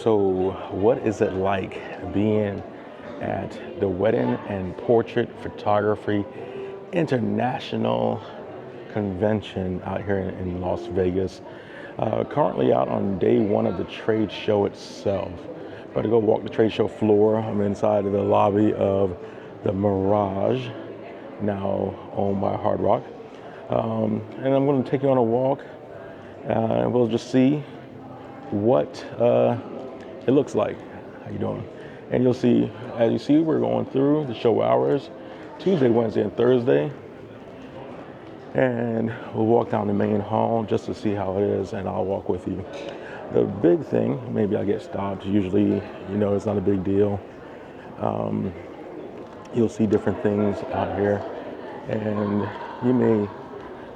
So, what is it like being at the Wedding and Portrait Photography International Convention out here in Las Vegas? Currently out on day one of the trade show itself. About to go walk the trade show floor. I'm inside of the lobby of the Mirage, now owned by Hard Rock. And I'm going to take you on a walk, and we'll just see what it looks like. How you doing? And you'll see, as you see, we're going through the show hours, Tuesday, Wednesday, and Thursday. And we'll walk down the main hall just to see how it is, and I'll walk with you. The big thing, maybe I get stopped. Usually, it's not a big deal. You'll see different things out here, and you may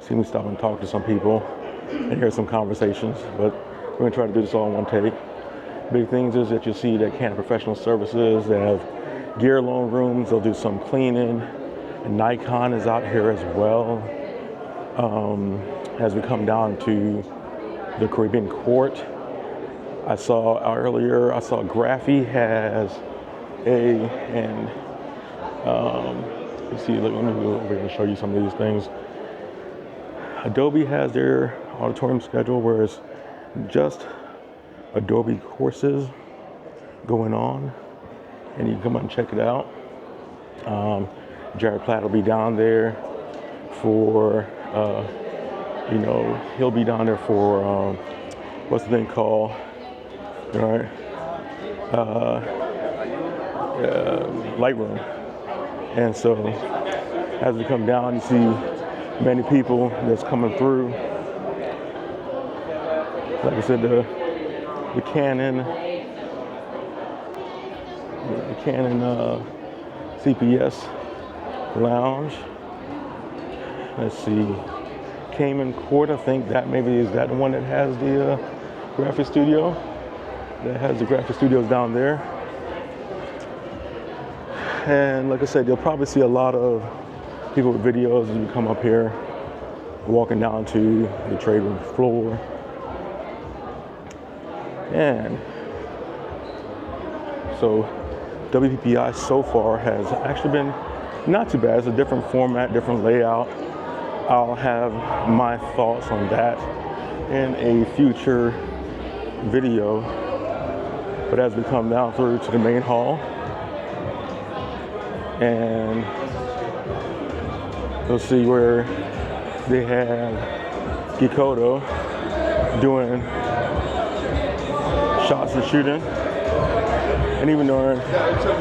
see me stop and talk to some people and hear some conversations, but we're gonna try to do this all in one take. Big things is that you'll see that Canon Professional Services, they have gear loan rooms, they'll do some cleaning, and Nikon is out here as well. As we come down to the Caribbean Court, I saw Graphy has you see, look, let me go over here and show you some of these things. Adobe has their auditorium schedule where it's just Adobe courses going on, and you can come out and check it out. Jared Platt will be down there for, he'll be down there for, what's the thing called, right? Lightroom. And so, as we come down, you see many people that's coming through. Like I said, the Canon CPS Lounge. Let's see, Cayman Court. I think that is that the one that has the graphic studio. That has the graphic studios down there. And like I said, you'll probably see a lot of people with videos as you come up here, walking down to the trade room floor. And so WPPI so far has actually been not too bad. It's a different format, different layout. I'll have my thoughts on that in a future video. But as we come down through to the main hall, and you'll see where they have Gikoto doing shots and shooting, and even during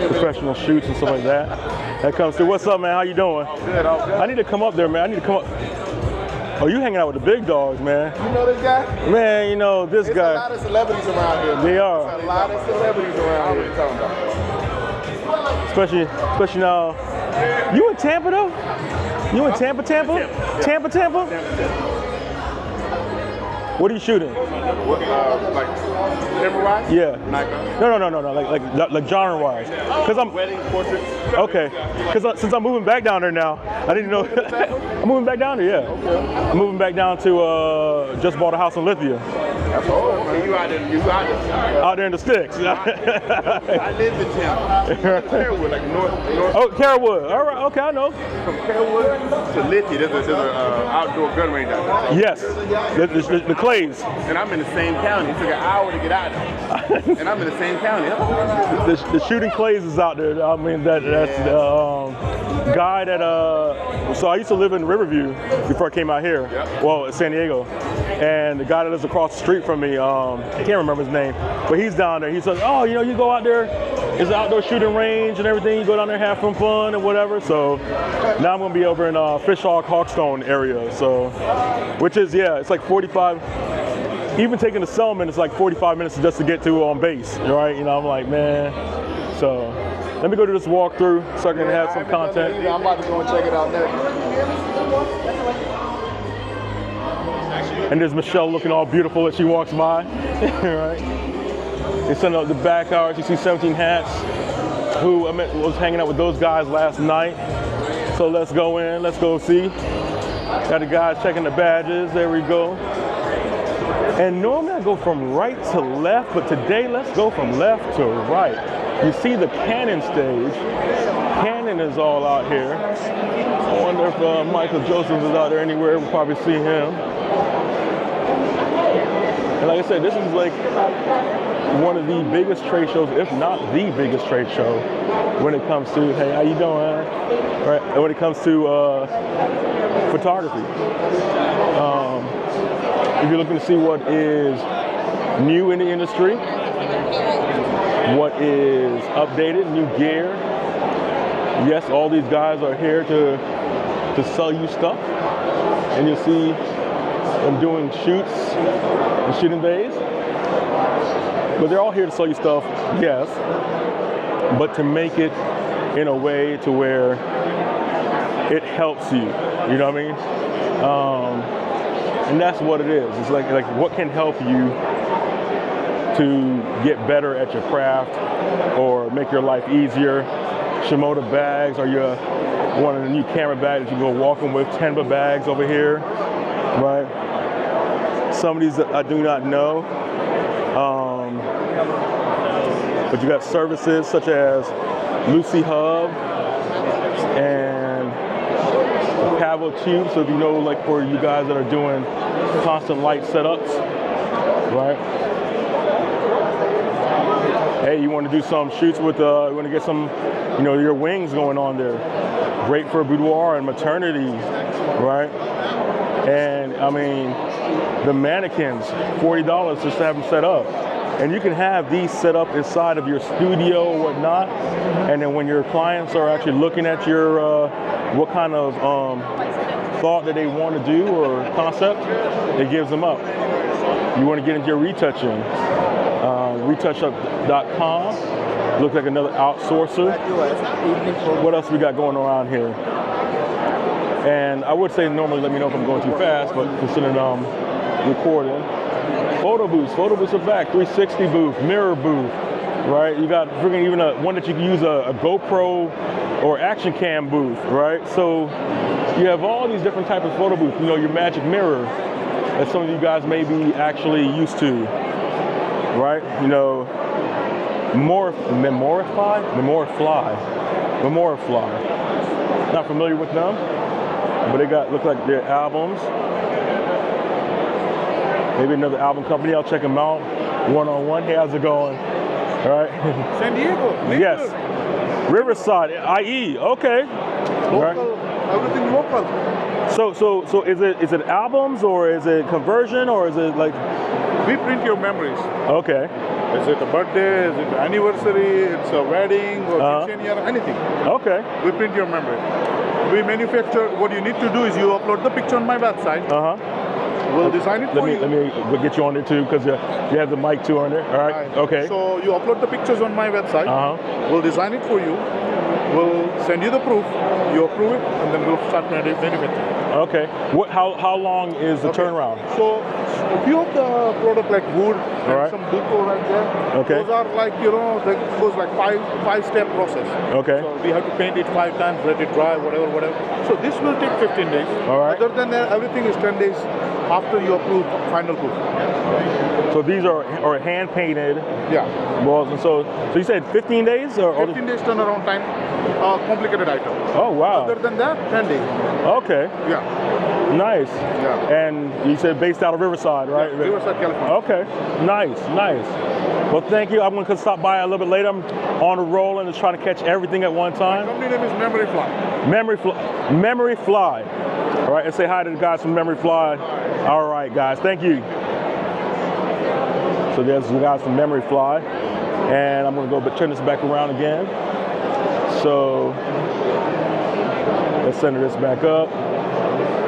professional shoots and stuff like that. That comes through. What's up, man? How you doing? Good, all good. I need to come up there, man. I need to come up. Oh, you hanging out with the big dogs, man. You know this guy? Man, this There's guy. a lot of celebrities around here. They are. There's a lot of celebrities around here. Talking about. Especially now. You in Tampa though? You in Tampa? Tampa? What are you shooting? Like camera-wise? Yeah. Nikon? No. Like genre-wise. Because I'm wedding portraits. okay. Because since I'm moving back down there now, I need to know. I'm moving back down there. Yeah. Okay. I'm moving back down to just bought a house in Lithia. That's all, man. You out there. Out there in the sticks. I live in Tampa. Carrollwood, like north. Oh, Carrollwood. All right. Okay, I know. From Carrollwood to Lithia, there's an outdoor gun range out there. Yes. The Clays. And I'm in the same county. It took an hour to get out there. And I'm in the same county. The shooting Clays is out there. I mean, that's the guy that, so I used to live in Riverview before I came out here. Yep. Well, San Diego. And the guy that lives across the street from me, I can't remember his name, but he's down there. He says, oh, you go out there, there's an outdoor shooting range and everything. You go down there, have some fun and whatever. So now I'm going to be over in Fishhawk, Hawkstone area. So, which is, it's like 45. Even taking the Selman, it's like 45 minutes just to get to on base, right? I'm like, man. So let me go do this walkthrough so I can have some content. I'm about to go and check it out next. And there's Michelle looking all beautiful as she walks by, right? They send out the back hours. You see 17 Hats, who was hanging out with those guys last night. So let's go in, let's go see. Got the guys checking the badges, there we go. And normally I go from right to left, but today let's go from left to right. You see the Canon stage. Canon is all out here. I wonder if Michael Joseph is out there anywhere. We'll probably see him. And like I said, this is like one of the biggest trade shows, if not the biggest trade show, when it comes to, hey, how you doing? Right? When it comes to photography. If you're looking to see what is new in the industry, what is updated, new gear, yes, all these guys are here to sell you stuff, and you'll see them doing shoots and shooting days. But they're all here to sell you stuff, yes, but to make it in a way to where it helps you. You know what I mean? And that's what it is. It's like what can help you to get better at your craft or make your life easier. Shimoda bags, or you one of the new camera bags that you go walking with, Tenba bags over here, right? Some of these that I do not know. But you got services such as Lucy Hub and Pavo Tube. So if you know, like for you guys that are doing constant light setups, right? Hey, you want to do some shoots with, you want to get some, you know, your wings going on there. Great for boudoir and maternity, right? And I mean, the mannequins, $40 just to have them set up. And you can have these set up inside of your studio or whatnot. And then when your clients are actually looking at your, what kind of thought that they want to do or concept, it gives them up. You want to get into your retouching. Retouchup.com. Looks like another outsourcer. What else we got going around here? And I would say normally let me know if I'm going too fast, but considering I'm recording. Photo booths are back. 360 booth, mirror booth, right? You got freaking even one that you can use a GoPro or action cam booth, right? So you have all these different types of photo booths. You know, your magic mirror that some of you guys may be actually used to, right? You know, Memorify. Not familiar with them, but they look like their albums. Maybe another album company. I'll check them out one-on-one. Hey, how's it going? All right. San Diego. Yes. Riverside, IE. Okay. Local. Right. Everything local. So is it albums or is it conversion or is it like? We print your memories. Okay. Is it a birthday? Is it an anniversary? It's a wedding or quinceañera, anything. Okay. We print your memory. We manufacture. What you need to do is you upload the picture on my website. We'll design it for you. Let me get you on there too, because you have the mic too on there. All right. Okay. So you upload the pictures on my website. We'll design it for you. We'll send you the proof. You approve it, and then we'll start manufacturing. Okay. How long is the turnaround? So a few of the product like wood and some deco right there. Okay. Those are like, you know, that goes like five-step process. Okay. So we have to paint it 5 times, let it dry, whatever. So this will take 15 days. All right. Other than that, everything is 10 days after you approve final proof. So these are hand painted. Yeah. Walls, and so you said 15 days or 15 days turnaround time. Complicated item. Oh wow. Other than that, 10 days. Okay. Yeah. Nice. Yeah. And you said based out of Riverside, right? Yeah, Riverside, California. Okay. Nice. Well, thank you. I'm going to stop by a little bit later. I'm on a roll and just trying to catch everything at one time. My company name is Memory Fly. Memory Fly. All right. And say hi to the guys from Memory Fly. All right, guys. Thank you. So there's the guys from Memory Fly. And I'm going to go turn this back around again. So let's center this back up.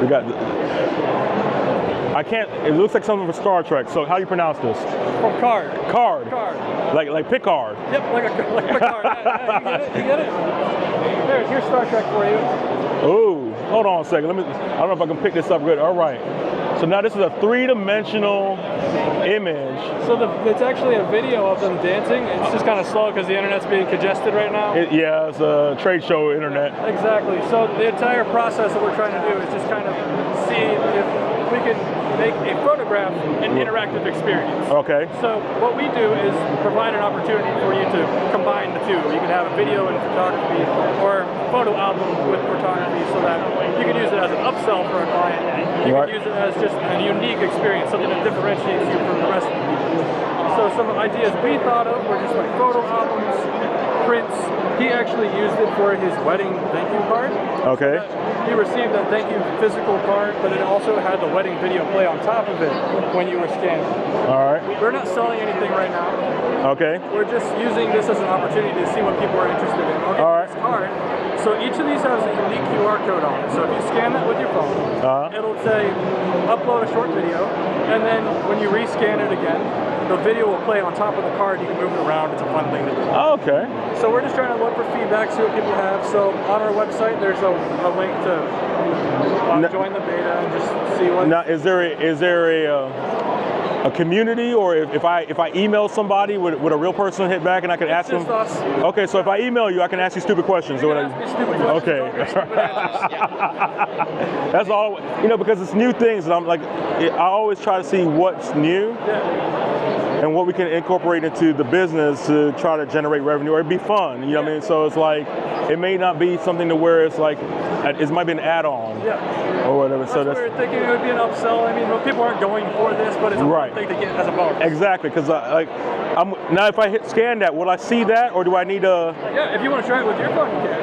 We got it looks like something for Star Trek. So how do you pronounce this? Card. Card. Like Picard. Yep, like Picard. You get it? Here's Star Trek for you. Ooh, hold on a second. I don't know if I can pick this up good. All right. So now this is a 3-dimensional image. So it's actually a video of them dancing. It's just kind of slow because the internet's being congested right now. Yeah, it's a trade show internet. Exactly. So the entire process that we're trying to do is just kind of see if we can make a photograph an interactive experience. Okay. So what we do is provide an opportunity for you to combine the two. You can have a video and photography or a photo album with photography so that you can use it as an upsell for a client. You can use it as just a unique experience, something that differentiates you from the rest of the people. So some ideas we thought of were just like photo albums, prints. He actually used it for his wedding thank you card. Okay. He received a thank you physical card, but it also had the wedding video play on top of it when you were scanning. All right. We're not selling anything right now. Okay. We're just using this as an opportunity to see what people are interested in. I'll give you this card. So each of these has a unique QR code on it. So if you scan that with your phone, it'll say upload a short video, and then when you rescan it again, the video will play on top of the card. You can move it around. It's a fun thing to do. Okay. So we're just trying to look for feedback, see what people have. So on our website, there's a link to join the beta and just see what. Now, is there a community, or if I email somebody, would a real person hit back and I can ask them? Just us. Okay, so if I email you, I can ask you stupid questions. You can ask me stupid questions. Okay. Stupid answers. That's all. Because it's new things, and I'm like, I always try to see what's new. And what we can incorporate into the business to try to generate revenue, or it'd be fun, you know what I mean? So it's like, it may not be something to where it's like, it might be an add-on or whatever. That's what we were thinking. It would be an upsell. I mean, people aren't going for this, but it's a fun thing to get as a bonus. Exactly, because now if I hit scan that, will I see that, or do I need to? Yeah, if you want to try it with your phone, you can.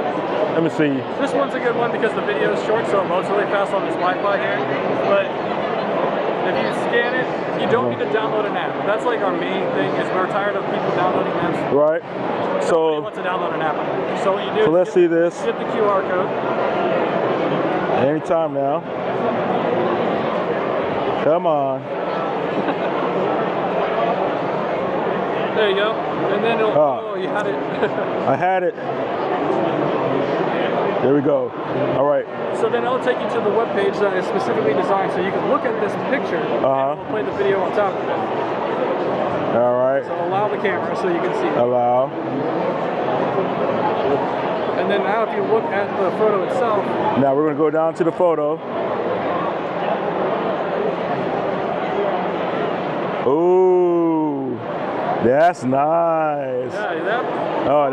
Let me see. This one's a good one because the video is short, so it loads really fast on this Wi-Fi here. But if you scan it, you don't need to download an app. That's like our main thing, is we're tired of people downloading apps. Right. Nobody wants to download an app. So what you do so let's see this. Get the QR code. Anytime now. Come on. There you go. And then it'll, oh, you had it. I had it. There we go. All right. So then it'll take you to the web page that is specifically designed so you can look at this picture and we'll play the video on top of it. All right. So allow the camera so you can see it. Allow. And then now if you look at the photo itself. Now we're going to go down to the photo. Ooh, that's nice. Yeah, oh,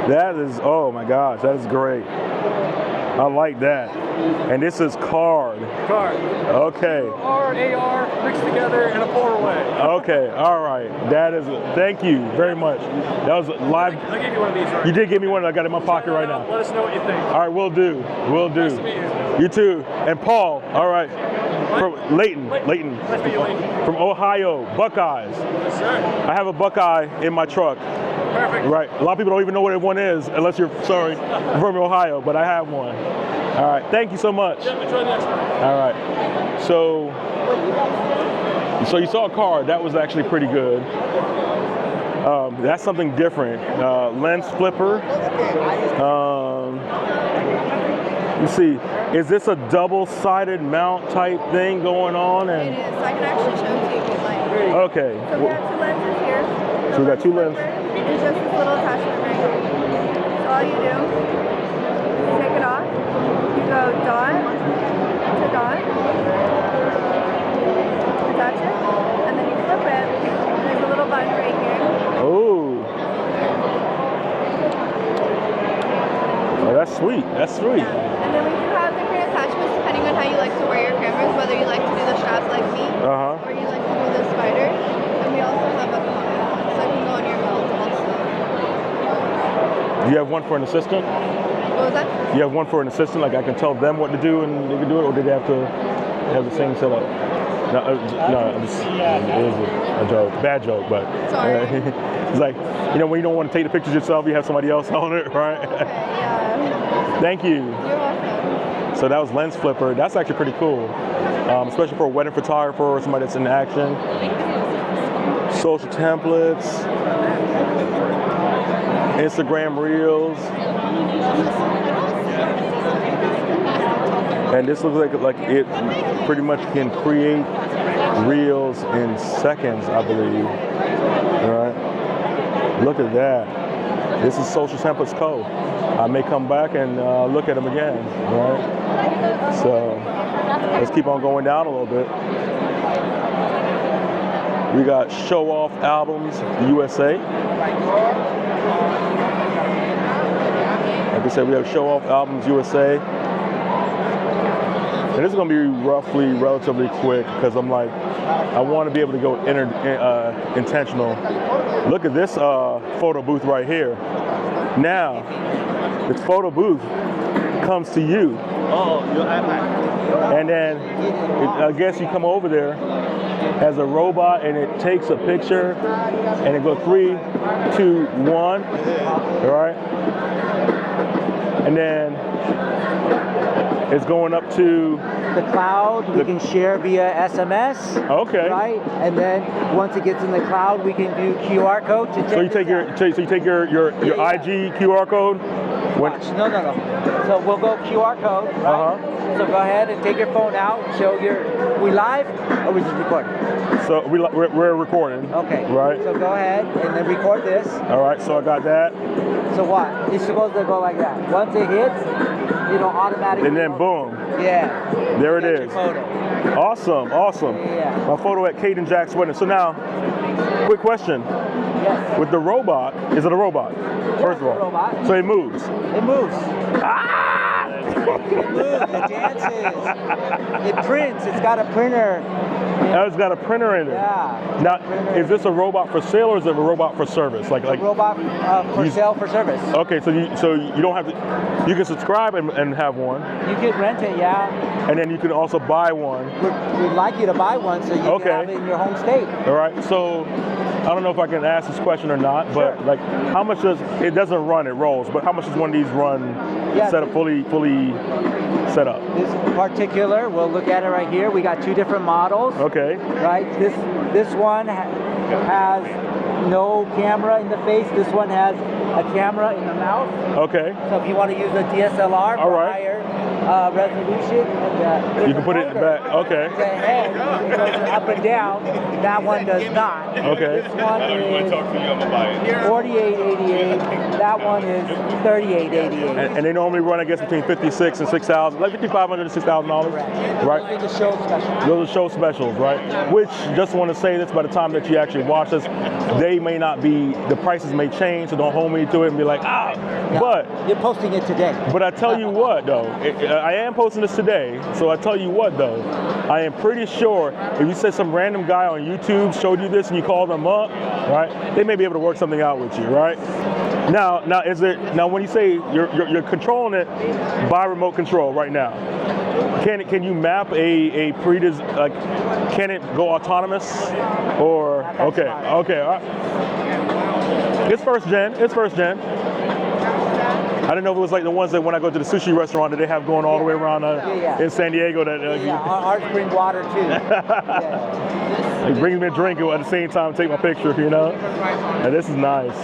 that is, oh my gosh, that is great. I like that. And this is card. Card. Okay. AR mixed together in a Polaroid. Okay, all right. That is, thank you very much. That was live. I gave you one of these, right? You did give me one. I got it in my pocket right now. Let us know what you think. All right, will do. Will do. Nice to meet you. You too. And Paul, all right. From Layton. Nice to meet you, Layton. From Ohio, Buckeyes. Yes, sir. I have a Buckeye in my truck. Perfect. Right. A lot of people don't even know what one is unless you're, from Ohio, but I have one. All right. Thank you so much. Yeah, enjoy the next one. All right. So you saw a card. That was actually pretty good. That's something different. Lens flipper. You see, is this a double-sided mount type thing going on? And it is. I can actually show it to you if you'd like. Okay. So we have two lenses here. So we got two lenses. It's just this little attachment right here. So all you do is take it off. You go dot to dot. Attach it. And then you flip it. There's a little button right here. Oh, that's sweet. That's sweet. Yeah. And then we do have different attachments depending on how you like to wear your cameras, whether you like to do the straps like me, or you like to do the spider. And we also have a pocket one, so it can go on your belt also. Do you have one for an assistant? What was that? You have one for an assistant, like I can tell them what to do and they can do it, or did they have to have the same setup? No, it was a joke, bad joke, but it's like, when you don't want to take the pictures yourself, you have somebody else on it, right? Okay, yeah. Thank you. You're welcome. So that was lens flipper. That's actually pretty cool, especially for a wedding photographer or somebody that's in action. Social templates, Instagram reels. And this looks like it pretty much can create reels in seconds, I believe. All right. Look at that. This is Social Templates Co. I may come back and look at them again, right? So let's keep on going down a little bit. We got Show Off Albums USA. Like I said, we have Show Off Albums USA. And this is going to be relatively quick because I'm like, I want to be able to go intentional. Look at this photo booth right here. Now, this photo booth comes to you. Oh, your iPad. And then I guess you come over there as a robot and it takes a picture and it goes 3, 2, 1. All right. And then it's going up to the cloud. We can share via SMS. Okay. Right, and then once it gets in the cloud, we can do QR code to check. So you take your IG QR code. Watch. No. So we'll go QR code. Right? So go ahead and take your phone out. Show we live or we just recording? So we're recording. Okay. Right. So go ahead and then record this. All right. So I got that. So what? It's supposed to go like that. Once it hits, automatically. And then boom. Yeah. There it is. Photo. Awesome. Yeah. My photo at Kate and Jack's wedding. So now, quick question. Yes. With the robot, is it a robot? First of all. Robot. So it moves. It moves. It moves. It dances. It prints. It's got a printer. It's got a printer in it. Yeah. Now, is this a robot for sale or is it a robot for service? Like robot for sale for service. Okay, so you don't have to. You can subscribe and have one. You can rent it, yeah. And then you can also buy one. We'd like you to buy one so you can have it in your home state. All right. So I don't know if I can ask this question or not, but sure. like, how much does it doesn't run? It rolls. But how much does one of these run? Set up fully set up. This particular, we'll look at it right here. We got 2 different models. Okay. Right. This one has no camera in the face. This one has a camera in the mouth. Okay. So if you want to use a DSLR for higher resolution, and, you can put it back. Okay. The head goes up and down. That one does not. Okay. This one is 4888. That one is 3888. And they normally run, I guess, between $56,000 and $6,000, like $5,500 to $6,000, right? Those are the show specials. Those are show specials, right? Which, just want to say this, by the time that you actually watch this, they may not be, the prices may change, so don't hold me to it and be like, but you're posting it today. But I tell you what, though, I am posting this today, so I tell you what, though, I am pretty sure if you said some random guy on YouTube showed you this and you called them up, right, they may be able to work something out with you, right? Now when you say you're controlling it by remote control right now, can you map a can it go autonomous or okay? All right. It's first gen. I didn't know if it was like the ones that when I go to the sushi restaurant that they have going all the way around in San Diego. That ours bring water too. It brings me a drink at the same time, take my picture, And this is nice.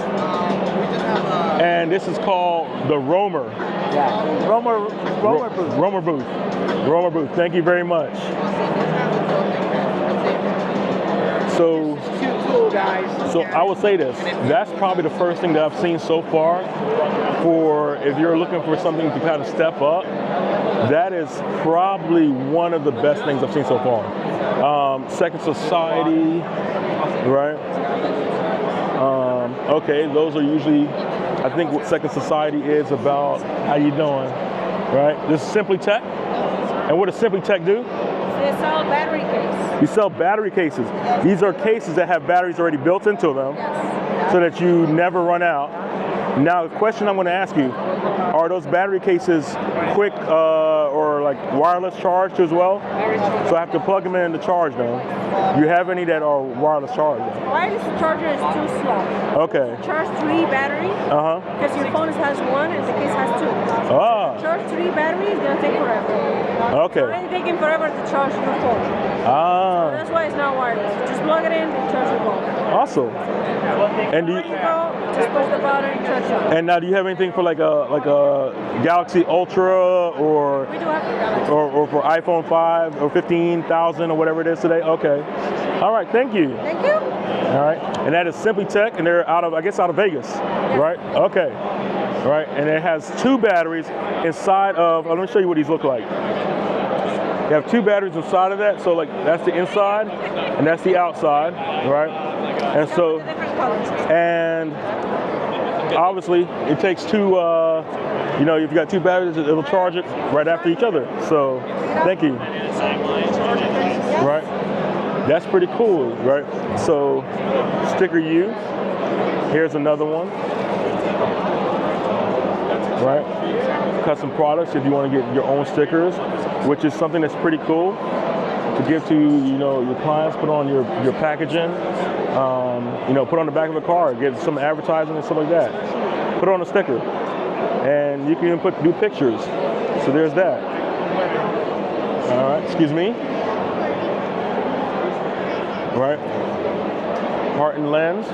And this is called the Roamer. Yeah, Roamer booth. Roamer booth. Thank you very much. So I will say this. That's probably the first thing that I've seen so far for if you're looking for something to kind of step up. That is probably one of the best things I've seen so far. Second Society, right? Okay, those are usually, I think what Second Society is about. How you doing? Right? This is Simply Tech. And what does Simply Tech do? They sell battery cases. You sell battery cases. These are cases that have batteries already built into them so that you never run out. Now, the question I'm going to ask you, are those battery cases quick or like wireless charged as well? So I have to plug them in to charge them. Do you have any that are wireless charged? Wireless charger is too slow. Okay. Charge 3 batteries. Because your phone has 1 and the case has 2. Charge 3 batteries, it's going to take forever. Okay. It's already taking forever to charge your phone. So that's why it's not wireless. Just plug it in and charge your phone. Awesome. And do you just push the button and charge it. And now, do you have anything for like a Galaxy Ultra or we do have for Galaxy. or for iPhone 5 or 15,000 or whatever it is today? Okay. All right, thank you. Thank you. All right, and that is Simply Tech, and they're out of, I guess, out of Vegas, right? Okay. All right, and it has 2 batteries inside of, let me show you what these look like. You have 2 batteries inside of that, so like that's the inside and that's the outside, right? And so, and obviously it takes 2, you know, if you got 2 batteries, it'll charge it right after each other. So, thank you. Right? That's pretty cool, right? So, sticker U. Here's another one. Right? Custom products if you want to get your own stickers, which is something that's pretty cool to give to, you know, your clients, put on your packaging, you know, put on the back of a car, get some advertising and stuff like that. Put on a sticker. And you can even do pictures. So there's that. All right, excuse me. Right? Heart and Lens.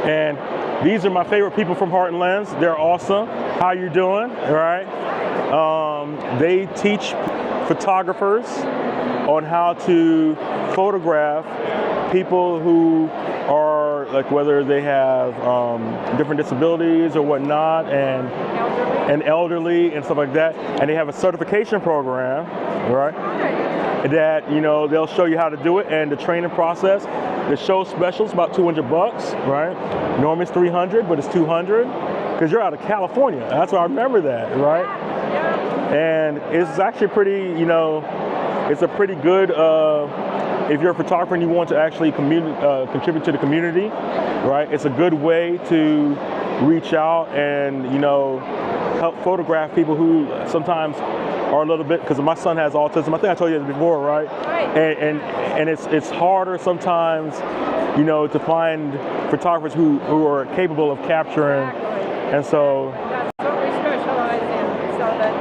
And these are my favorite people from Heart and Lens. They're awesome. How you doing? All right. They teach photographers on how to photograph people who are, like, whether they have different disabilities or whatnot, and elderly and stuff like that. And they have a certification program, right? That, you know, they'll show you how to do it, and the training process. The show special is about $200, right? Normally it's $300, but it's $200 because you're out of California. That's why I remember that, right? And it's actually pretty, you know, it's a pretty good, if you're a photographer and you want to actually contribute to the community, right? It's a good way to reach out and, you know, help photograph people who sometimes are a little bit, because my son has autism. I think I told you this before, right? And it's harder sometimes, you know, to find photographers who are capable of capturing, and so. That's what we specialize in. So that.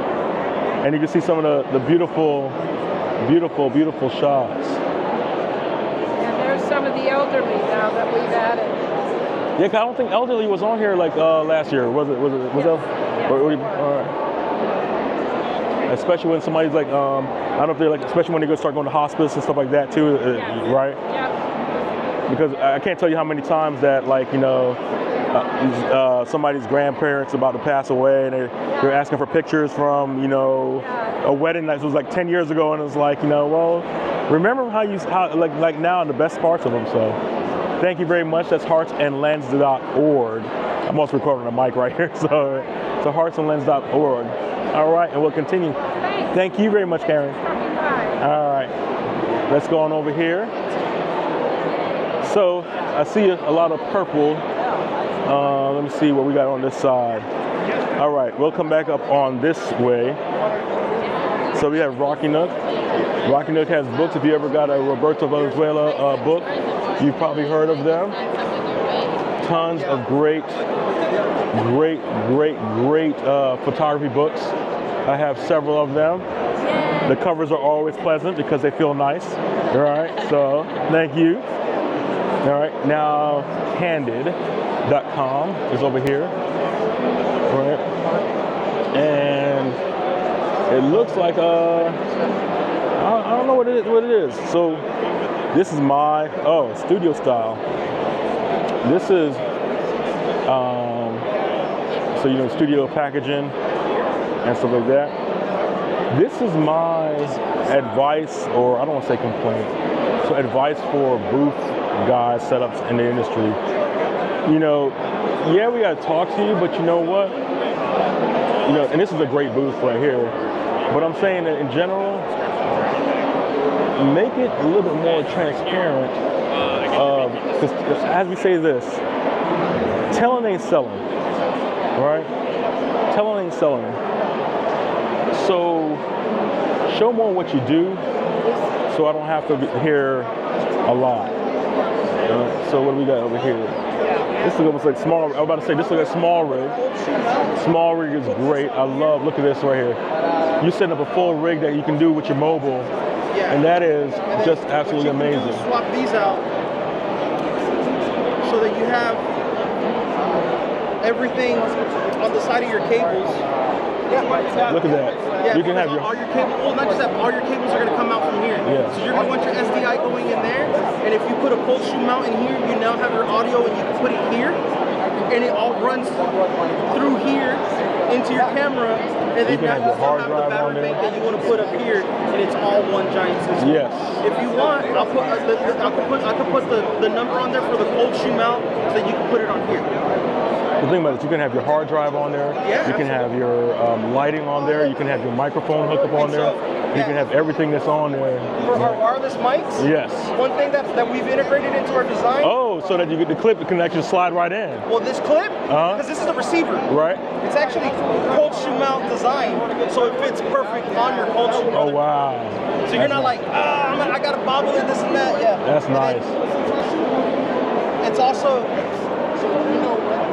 And you can see some of the beautiful, beautiful, beautiful shots. And there's some of the elderly now that we've added. Yeah, 'cause I don't think elderly was on here like last year. Was it? Yes. All right. Especially when somebody's like, I don't know if they're like, especially when they go start going to hospice and stuff like that too, right? Yeah. Because I can't tell you how many times that, like, you know, somebody's grandparents about to pass away, and they're asking for pictures from, you know, a wedding that was like 10 years ago, and it's like, you know, well, remember how like now the best parts of them. So thank you very much. That's heartsandlens.org. I'm also recording a mic right here, so heartsandlens.org. All right, and we'll continue. Thank you very much, Karen. All right, let's go on over here. So I see a lot of purple. Let me see what we got on this side. All right, we'll come back up on this way. So we have Rocky Nook. Rocky Nook has books. If you ever got a Roberto Valenzuela book, you've probably heard of them. Tons of great photography books. I have several of them. The covers are always pleasant because they feel nice. All right, so thank you. All right, now Candid.com is over here. All right, and it looks like I don't know what it is. So this is my studio style. This is so, you know, studio packaging and stuff like that. This is my advice, or I don't want to say complaint, so advice for booth guys, setups in the industry. You know, yeah, we got to talk to you, but you know what? You know, and this is a great booth right here, but I'm saying that in general, make it a little bit more transparent. Because as we say this, telling ain't selling, right? Telling ain't selling. So show more what you do, so I don't have to hear a lot. So what do we got over here? This is almost like small. I was about to say this looks like small rig. Small rig is great. I love. Look at this right here. You set up a full rig that you can do with your mobile, and that is just absolutely amazing. Swap these out so that you have everything on the side of your cables Look at that. Yeah, You can have all your cables. Well, not just that. All your cables are gonna come out from here. Yeah. So you're gonna want your SDI going in there, and if you put a cold shoe mount in here, you now have your audio, and you can put it here, and it all runs through here into your camera, and then now you still have the battery bank that you want to put up here, and it's all one giant system. Yes. If you want, I could put the number on there for the cold shoe mount, so that you can put it on here. The thing about it, you can have your hard drive on there. Yeah, you can have your lighting on there. You can have your microphone hooked up on there. You can have everything that's on there. For our wireless mics, yes. One thing that we've integrated into our design. Oh, so that you get the clip to connection slide right in. Well, this clip, because this is the receiver. Right. It's actually cold shoe mount design, so it fits perfect on your cold shoe. Oh, wow. So you're not like, I got to bobble it, this and that. Yeah. That's nice. It's also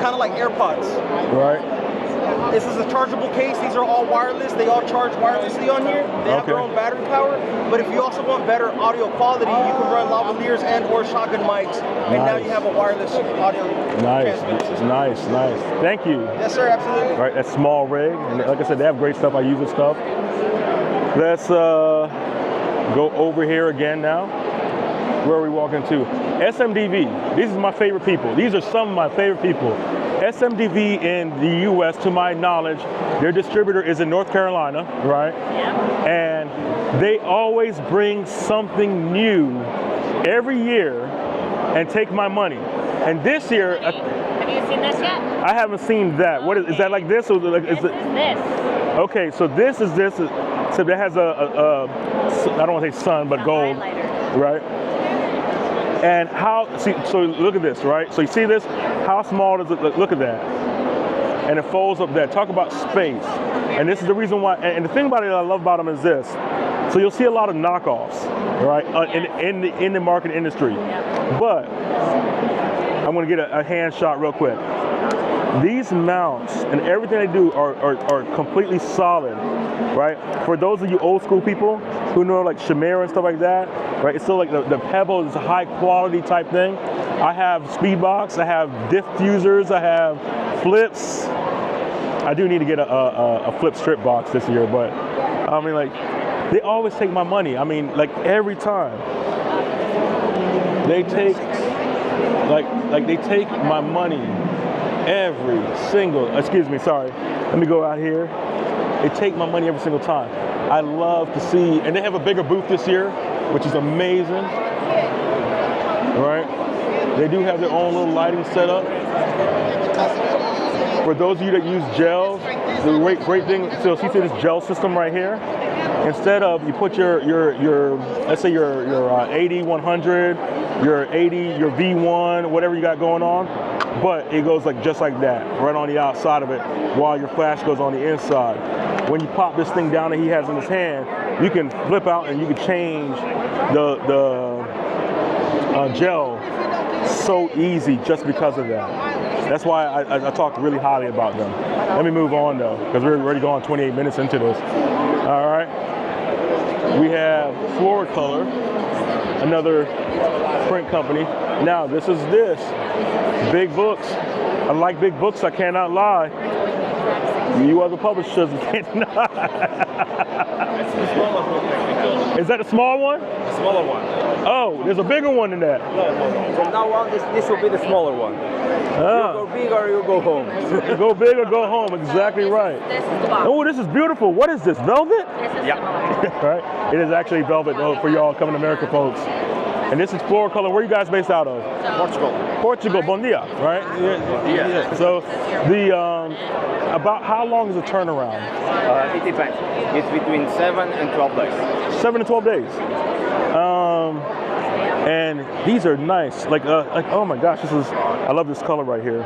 kind of like AirPods. Right. This is a chargeable case. These are all wireless. They all charge wirelessly on here. They have their own battery power. But if you also want better audio quality, you can run lavaliers and or shotgun mics. And now you have a wireless audio. Nice. Thank you. Yes, sir. Absolutely. Right, that's small rig. And like I said, they have great stuff. I use this stuff. Let's go over here again now. Where are we walking to? SMDV. These are my favorite people. These are some of my favorite people. SMDV in the U.S., to my knowledge, their distributor is in North Carolina, right? Yeah. And they always bring something new every year and take my money. And this year, Have you seen this yet? I haven't seen that. What is that like this? Or like, This is this. Okay, so this is this. So that has I don't want to say sun, but gold, right? And so look at this, right? So you see this? How small does it look? Look at that. And it folds up that. Talk about space. And this is the reason why, and the thing about it that I love about them is this. So you'll see a lot of knockoffs, right, in the market industry. But I'm gonna get a hand shot real quick. These mounts and everything they do are completely solid, right? For those of you old school people who know like Shamir and stuff like that, right? It's still like the Pebble is a high quality type thing. I have Speedbox, I have diffusers, I have flips. I do need to get a flip strip box this year, but I mean like, they always take my money. I mean like every time. They take, like they take my money. Every single, let me go out here. They take my money every single time. I love to see, and they have a bigger booth this year, which is amazing, right? They do have their own little lighting setup. For those of you that use gels, the great thing, so you see this gel system right here? Instead of, you put your let's say your 80, 100, your 80, your V1, whatever you got going on, but it goes like just like that, right on the outside of it, while your flash goes on the inside. When you pop this thing down that he has in his hand, you can flip out and you can change the gel so easy just because of that. That's why I talk really highly about them. Let me move on though, because we're already going 28 minutes into this. All right. We have Floor Color, another print company. Now this is big books. I like big books, I cannot lie. You other publishers cannot. Is that a small one? The smaller one. Oh, there's a bigger one than that. No. From now on, this will be the smaller one. You go big or you go home. Go big or go home, exactly right. This is the box. Oh, this is beautiful. What is this, velvet? This is similar. Right? It is actually velvet for y'all coming to America, folks. And this is Floor Color. Where are you guys based out of? Portugal, Bon dia, right? Yeah. So about how long is the turnaround? It depends. It's between 7 and 12 days. 7 to 12 days. And these are nice. Like oh my gosh, I love this color right here,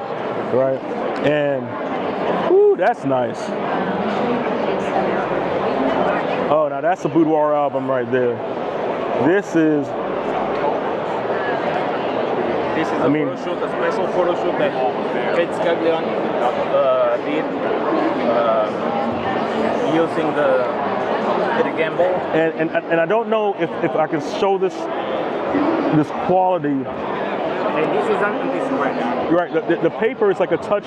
right? And whoo, that's nice. Oh, now that's a boudoir album right there. This is a photo shoot, a special photo shoot that Fitz Caglion did using the gimbal. And I don't know if I can show this quality. And this is anti-scratch. Right. The paper is like a touch.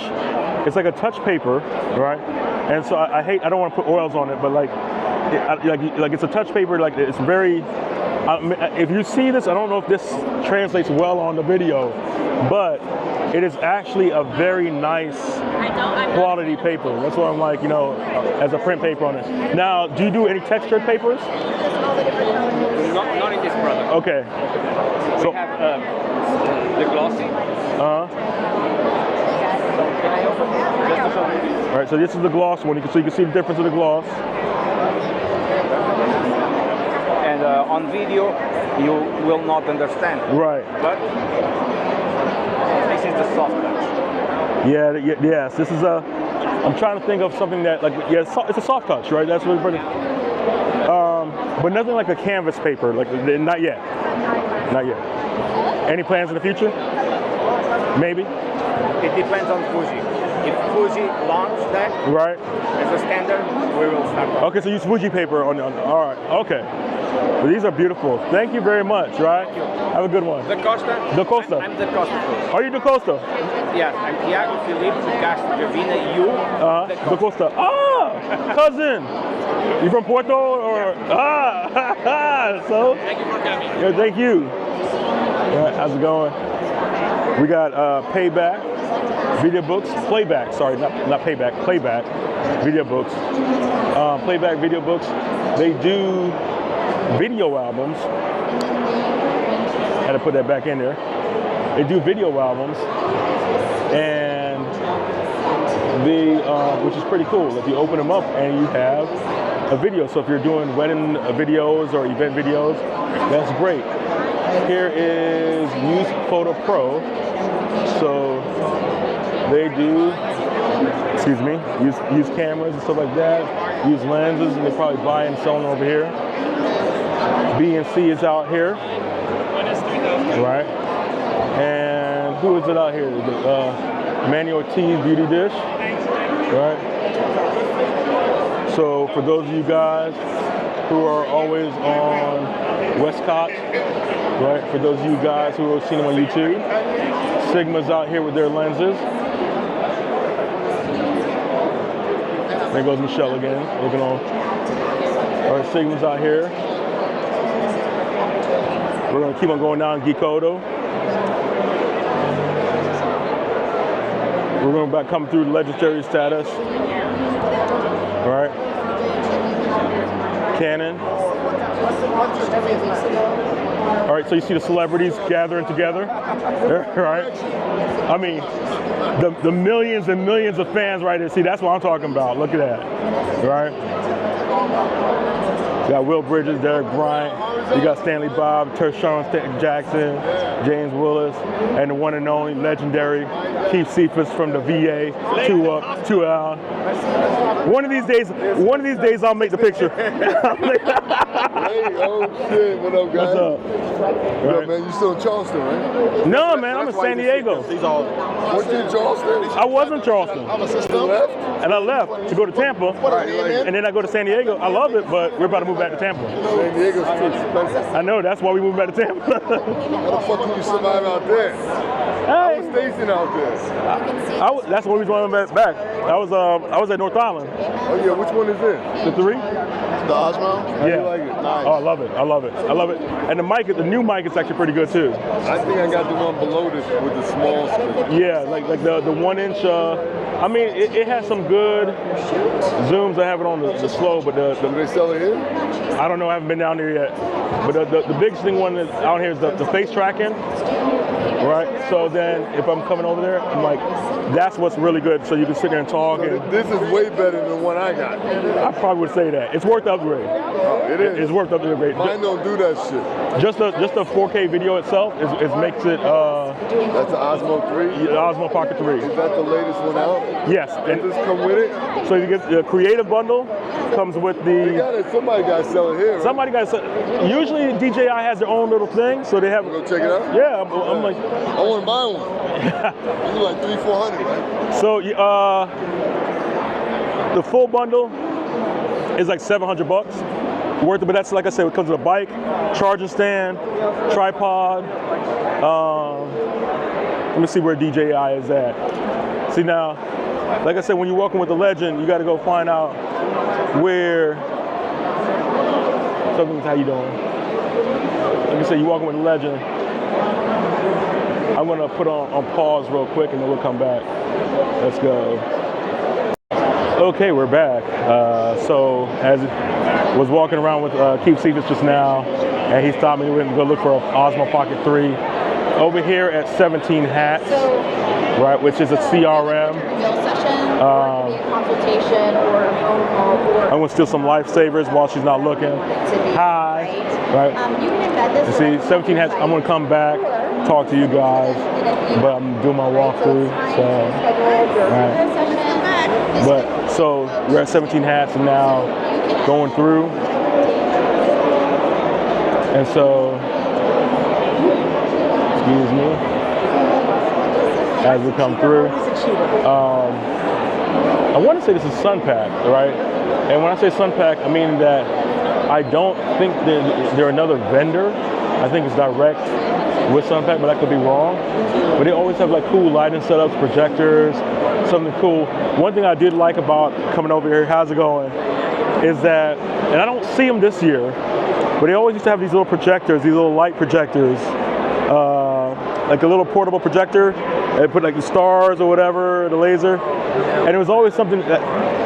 It's like a touch paper, right? And so I don't want to put oils on it, but like it's a touch paper. Like it's very. If you see this, I don't know if this translates well on the video, but it is actually a very nice quality paper. That's why I'm like, as a print paper on it. Now, do you do any textured papers? Not in this product. Okay. So we have the glossy. Can I open it? Just to show you. All right, so this is the gloss one, so you can see the difference of the gloss. And on video, you will not understand. Right. But this is the soft touch. Yes, this is a. I'm trying to think of something that it's a soft touch, right? That's really pretty. But nothing like a canvas paper, not yet. Not yet. Any plans in the future? Maybe. It depends on Fuji. If Fuji launch that right as a standard, we will start. Okay, so use Fuji paper on all right. Okay. Well, these are beautiful. Thank you very much, right? Thank you. Have a good one. Da Costa? Da Costa. I'm Da Costa. Are you Da Costa? Yes, I'm Thiago Felipe Castro Gervina, you. Da Costa. Ah, cousin. You from Porto or? So? Thank you for coming. Yeah, thank you. Yeah, how's it going? We got Payback video books, Playback. Sorry, not Payback. Playback video books. Playback video books. They do video albums. Had to put that back in there. They do video albums, and which is pretty cool. If you open them up and you have a video, so if you're doing wedding videos or event videos, that's great. Here is Use Photo Pro. So they do, use cameras and stuff like that. Use lenses, and they probably buy and sell them over here. B&C is out here, right? And who is it out here? Manny Ortiz Beauty Dish, right? So for those of you guys who are always on Westcott, right? For those of you guys who have seen them on YouTube, Sigma's out here with their lenses. There goes Michelle again, looking on. All right, Sigma's out here. We're gonna keep on going down Gikodo. We're going to come through legendary status. All right. Canon. All right, so you see the celebrities gathering together, right? I mean, the millions and millions of fans right there. See, that's what I'm talking about. Look at that, right? You got Will Bridges, Derek Bryant, you got Stanley Bob, Tershawn Jackson, James Willis, and the one and only legendary Keith Cephas from the VA, 2L. One of these days I'll make the picture. Hey, oh shit, what up, guys? What's up? Yo, Right. man, you still in Charleston, right? No, man, I'm in San Diego. Weren't you in Charleston? I was in Charleston, You left? and I left to go to Tampa, Right, you like it? and then I go to San Diego. I love it, but we're about to move back to Tampa. San Diego's too expensive. I know, that's why we moved back to Tampa. How the fuck can you survive out there? I was stationed out there. That's why we went back. I was at North Island. Oh yeah, which one is this? The 3? The Osmo? How do Yeah. you like it? Nice. Oh, I love it. I love it. I love it. And the new mic is actually pretty good too. I think I got the one below this with the small screen. Yeah, like the 1-inch. I mean, it has some good zooms. I have it on the slow, but Do they sell it here? I don't know. I haven't been down there yet. But the biggest thing one that's out here is the face tracking. Right. So then, if I'm coming over there, I'm like, that's what's really good. So you can sit there and talk. So And this is way better than the one I got. I probably would say that it's worth the upgrade. Oh, it is. It's worth the upgrade. Mine don't do that shit. Just the 4K video itself is makes it. That's the Osmo 3? The Osmo Pocket 3. Is that the latest one out? Yes. Does this come with it? So you get the creative bundle comes with Somebody got to sell it here, right? Somebody got usually DJI has their own little thing, so they have. Go check it out? Yeah, I'm like. I want to buy one. It's like $300-400, right? So the full bundle is like $700. Worth it, but that's like I said, it comes with a bike, charging stand, tripod. Let me see where DJI is at. See now, like I said, when you're walking with the legend, you got to go find out where. Something's how you doing? Like I said, you're walking with the legend. I'm gonna put on pause real quick, and then we'll come back. Let's go. Okay, we're back. So as I was walking around with Keith Stevens just now, and he stopped me. We went to go look for an Osmo Pocket 3 over here at 17 Hats, right, which is a CRM. Consultation or a phone call, or I'm gonna steal some lifesavers while she's not looking. Hi, right? You can embed this. You see, 17 Hats. I'm gonna come back, talk to you guys, but I'm doing my walkthrough. So, right. But so we're at 17 Hats and now going through, and so excuse me as we come through. I want to say this is Sunpack, right? And when I say Sunpack, I mean that I don't think they're another vendor. I think it's direct with Sunpack, but I could be wrong. But they always have like cool lighting setups, projectors, something cool. One thing I did like about coming over here, how's it going, is that, and I don't see them this year, but they always used to have these little projectors, these little light projectors, like a little portable projector. They put like the stars or whatever, the laser, and it was always something that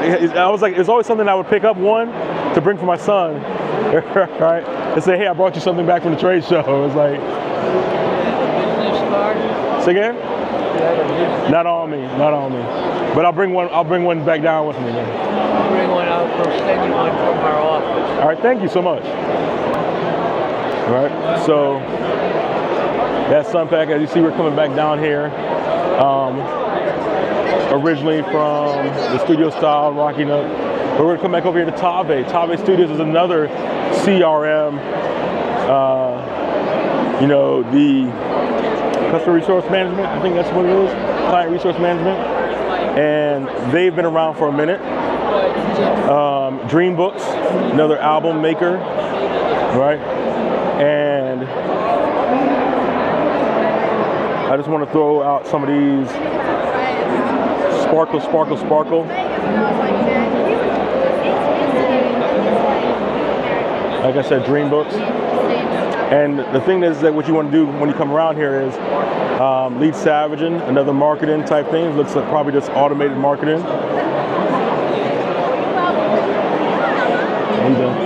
it was always something I would pick up one to bring for my son, right? And say, hey, I brought you something back from the trade show. It was like, say again? Not on me, not on me. But I'll bring one back down with me. Then. I'll bring one out. We'll send you one from our office. All right, thank you so much. All right, so that's Sunpack. As you see, we're coming back down here. Originally from the studio style Rocky Nook, but we're gonna come back over here to Tave. Tave Studios is another CRM, you know, the customer resource management, I think that's what it is, client resource management, and they've been around for a minute. Dream Books, another album maker, right? And I just want to throw out some of these sparkle. Like I said, Dream Books. And the thing is that what you want to do when you come around here is lead savaging, another marketing type thing. It looks like probably just automated marketing. How you doing?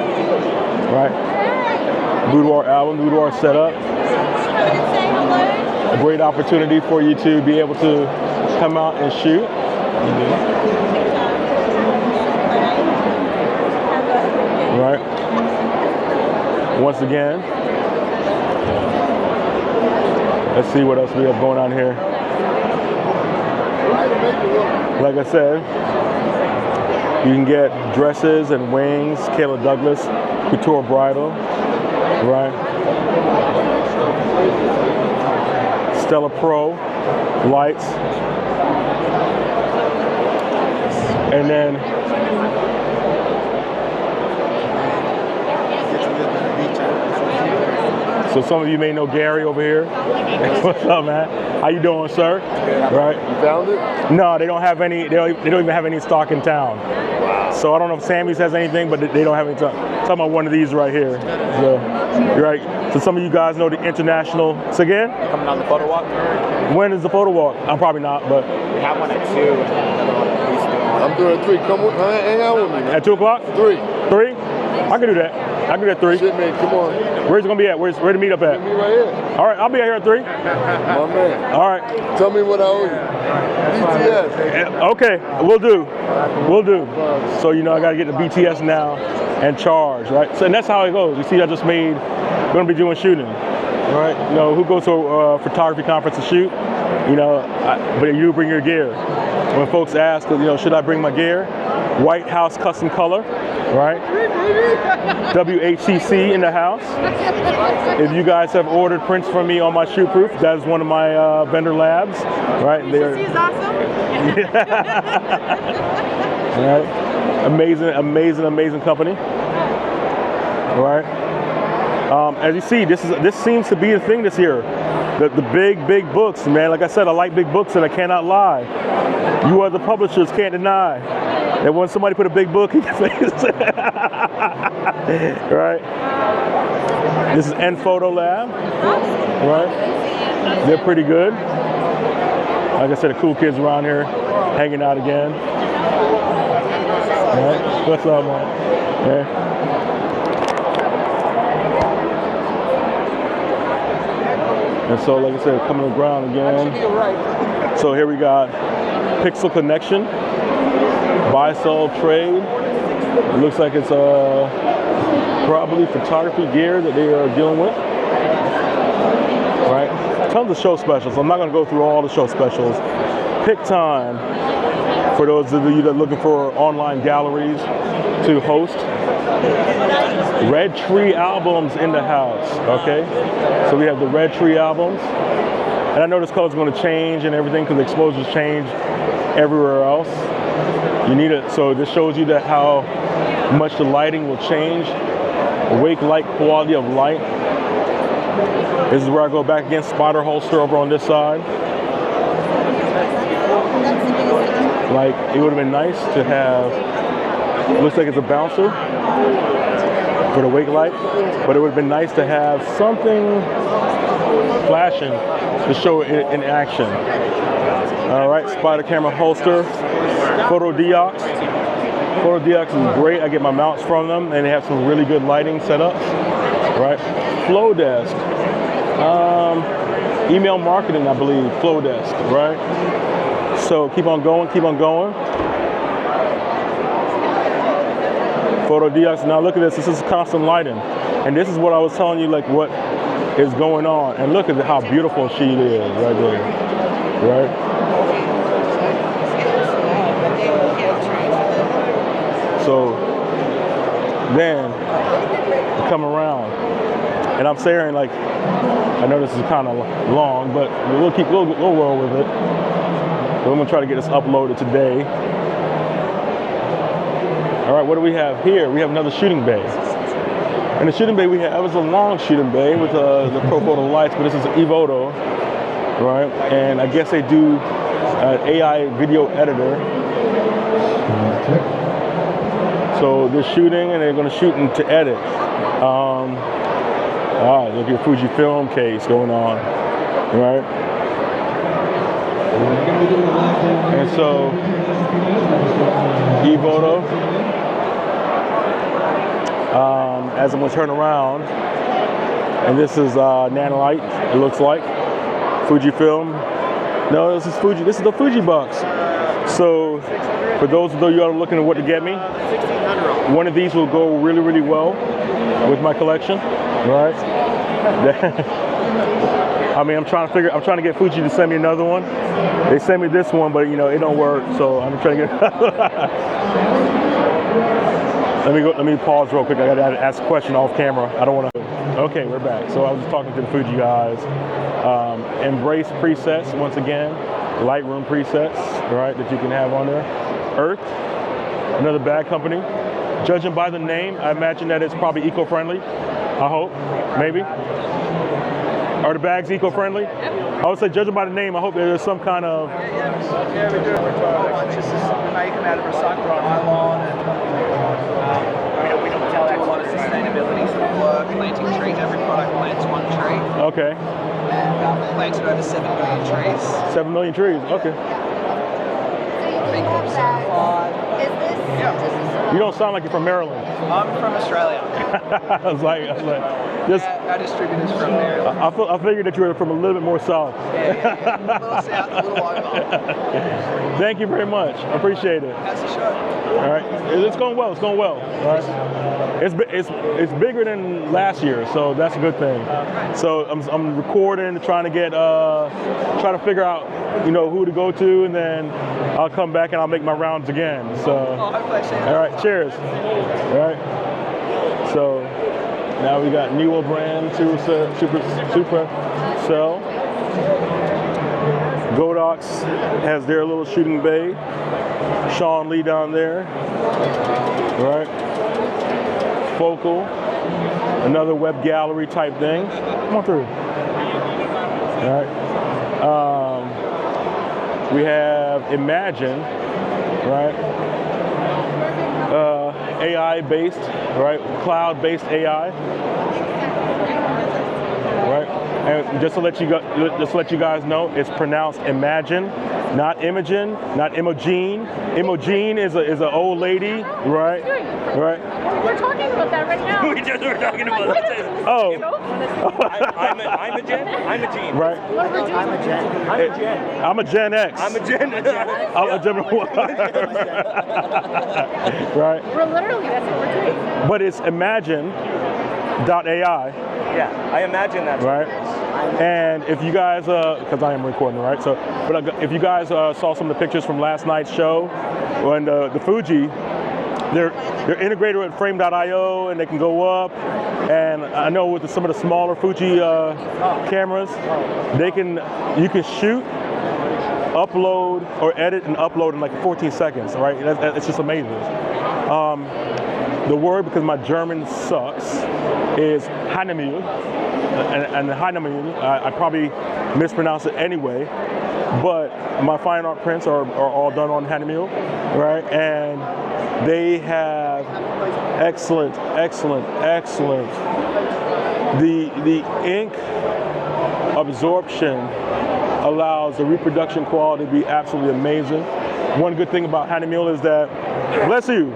Right? Boudoir album, boudoir setup. A great opportunity for you to be able to come out and shoot. Right. Once again, let's see what else we have going on here. Like I said, you can get dresses and wings, Kayla Douglas, Couture Bridal, right? Stella Pro, lights. And then so some of you may know Gary over here. What's up, man? How you doing, sir? Right? You found it? No, they don't have any. They don't even have any stock in town. Wow. So I don't know if Sammy's has anything, but they don't have any. Talking about one of these right here. So, right. So some of you guys know the international. So again? Coming on the photo walk? When is the photo walk? I'm probably not, but We have one at 2 and another one at 3 still. I'm doing 3. Come on, hang out with me. At 2 o'clock? 3. 3? I can do that. I can do that 3. Shit, man, come on. Where's it gonna be at? Where to meet up at? Me right here. All right, I'll be out here at 3. My man. All right. Tell me what I owe you. BTS. Okay, we'll do. We'll do. So, you know, I gotta get the BTS now and charge, right? So, and that's how it goes. You see, I just made, gonna be doing shooting, right? You know, who goes to a photography conference to shoot? You know, but you bring your gear. When folks ask, you know, should I bring my gear? White House custom color, right? WHCC in the house. If you guys have ordered prints from me on my shoot proof, that is one of my vendor labs, right? WHCC is awesome. Right? Amazing company, right? As you see, this seems to be the thing this year. The big books, man. Like I said, I like big books and I cannot lie. You other publishers can't deny that when somebody put a big book in your face. Right? This is N Photo Lab. Right? They're pretty good. Like I said, the cool kids around here hanging out again. All right. What's up, man? Yeah. And so, like I said, coming to the ground again. So here we got Pixel Connection, buy, sell, trade. It looks like it's probably photography gear that they are dealing with. Right? Tons of show specials. I'm not going to go through all the show specials. Pick time for those of you that are looking for online galleries to host. Red Tree albums in the house, okay? So we have the Red Tree albums. And I know this color's going to change and everything because the exposures change everywhere else. You need it, so this shows you that how much the lighting will change. Awake light, quality of light. This is where I go back against Spider holster over on this side. Like, it would have been nice to have, looks like it's a bouncer for the wake light, but it would have been nice to have something flashing to show it in action. All right, Spider camera holster, Photo Diox. Photo Diox is great. I get my mounts from them, and they have some really good lighting setups. Right, Flow Desk, email marketing, I believe. Flow Desk, right? So keep on going, keep on going. Photo Diox. Now look at this. This is constant lighting, and this is what I was telling you, like what is going on. And look at how beautiful she is right there, right? So then come around, and I'm saying, like, I know this is kind of long, but we'll roll with it. So I'm gonna try to get this uploaded today. All right, what do we have here? We have another shooting bay. And the shooting bay we have, it was a long shooting bay with the Pro Photo lights, but this is an Evoto, right? And I guess they do an AI video editor. So they're shooting and they're gonna shoot to edit. Look at your Fujifilm case going on, right? And so, Evoto, as I'm gonna turn around, and this is Nanolite, it looks like. Fujifilm. No, this is Fuji, this is the Fuji box. So, for those of you that are looking at what to get me, one of these will go really, really well with my collection, right? I mean, I'm trying to get Fuji to send me another one. They sent me this one, but you know, it don't work, so I'm trying to get Let me pause real quick. I gotta ask a question off camera. I don't wanna. Okay, we're back. So I was just talking to the Fuji guys. Embrace presets once again. Lightroom presets, right, that you can have on there. Earth, another bag company. Judging by the name, I imagine that it's probably eco-friendly. I hope, maybe. Are the bags eco-friendly? I would say, judging by the name, I hope there's some kind of. Yeah, we do. This is something they come out of recycled nylon, and we don't tell that a lot of sustainability sort of work. Planting trees, every product plants one tree. Okay. And planted over 7 million trees. 7 million trees. Okay. You don't sound like you're from Maryland. I'm from Australia. I was like, just. Our distributor's from Maryland. I figured that you were from a little bit more south. Yeah. A little south, a little over. Thank you very much. I appreciate it. How's the show? All right, it's going well. It's going well. All right. It's bigger than last year, so that's a good thing. So I'm recording, trying to figure out, you know, who to go to, and then I'll come back and I'll make my rounds again. So, all right, cheers. All right. So now we got Newell brand Super Cell. Godox has their little shooting bay. Sean Lee down there. All right. Focal, another web gallery type thing. Come on through. right? We have Imagine, right? AI-based, right? Cloud-based AI, right? And just to let you guys know, it's pronounced Imagine, not Imogen, not Imogene. Imogene is an old lady, right? Right. We're talking about that right now. We just were talking about that. Oh. I'm a Gen. I'm a Gene. Right. What are we doing? I'm a Gen. I'm a Gen X. I'm a Gen. I'm a Gen Y. Right. We're literally, that's what we're doing. But it's Imagine.ai. Yeah, I imagine that. Right. And if you guys, because I am recording, right? So, but if you guys saw some of the pictures from last night's show, when the Fuji, they're integrated with Frame.io, and they can go up. And I know with some of the smaller Fuji cameras, you can shoot, upload, or edit and upload in like 14 seconds, right? It's just amazing. The word, because my German sucks, is Hahnemühle. And the Hahnemühle, I probably mispronounce it anyway, but my fine art prints are all done on Hahnemühle, right? And they have excellent. The ink absorption allows the reproduction quality to be absolutely amazing. One good thing about Hahnemühle is that, bless you,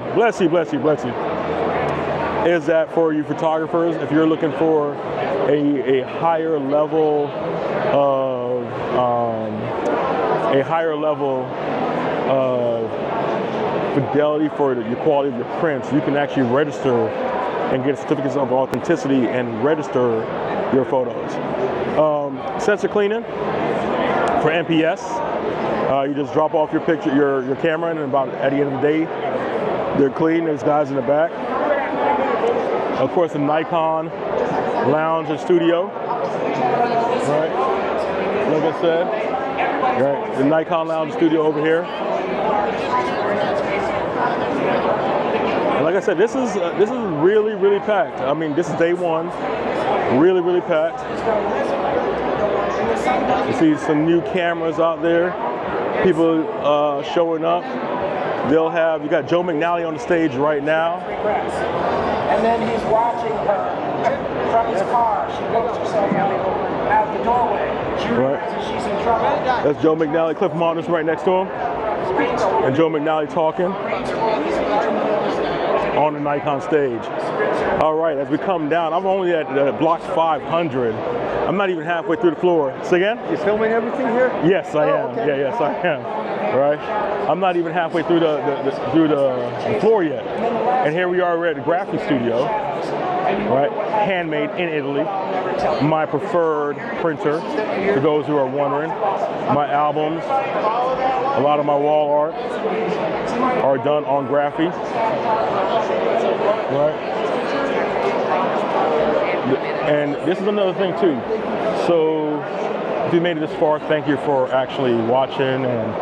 is that for you photographers, if you're looking for a higher level of fidelity for your quality of your prints, you can actually register and get certificates of authenticity and register your photos. Sensor cleaning for NPS. You just drop off your picture, your camera, and at the end of the day, they're clean. There's guys in the back. Of course, the Nikon lounge and studio, right? Like I said, right? The Nikon lounge studio over here. And like I said, this is really packed. I mean, this is day one, really packed. You see some new cameras out there, people showing up. You got Joe McNally on the stage right now. And then he's watching her from his car. She looks herself out the doorway. She realizes she's in trouble. That's Joe McNally, Cliff Martin's right next to him. And Joe McNally talking on the Nikon stage. All right, as we come down, I'm only at block 500. I'm not even halfway through the floor. Say again? You're filming everything here? Yes, I am. Okay. Yeah, yes, I am. Right? I'm not even halfway through the floor yet. And here we are, we're at the graphic studio, right? Handmade in Italy. My preferred printer, for those who are wondering. My albums, a lot of my wall art are done on Graphy, right? And this is another thing too. So if you made it this far, thank you for actually watching and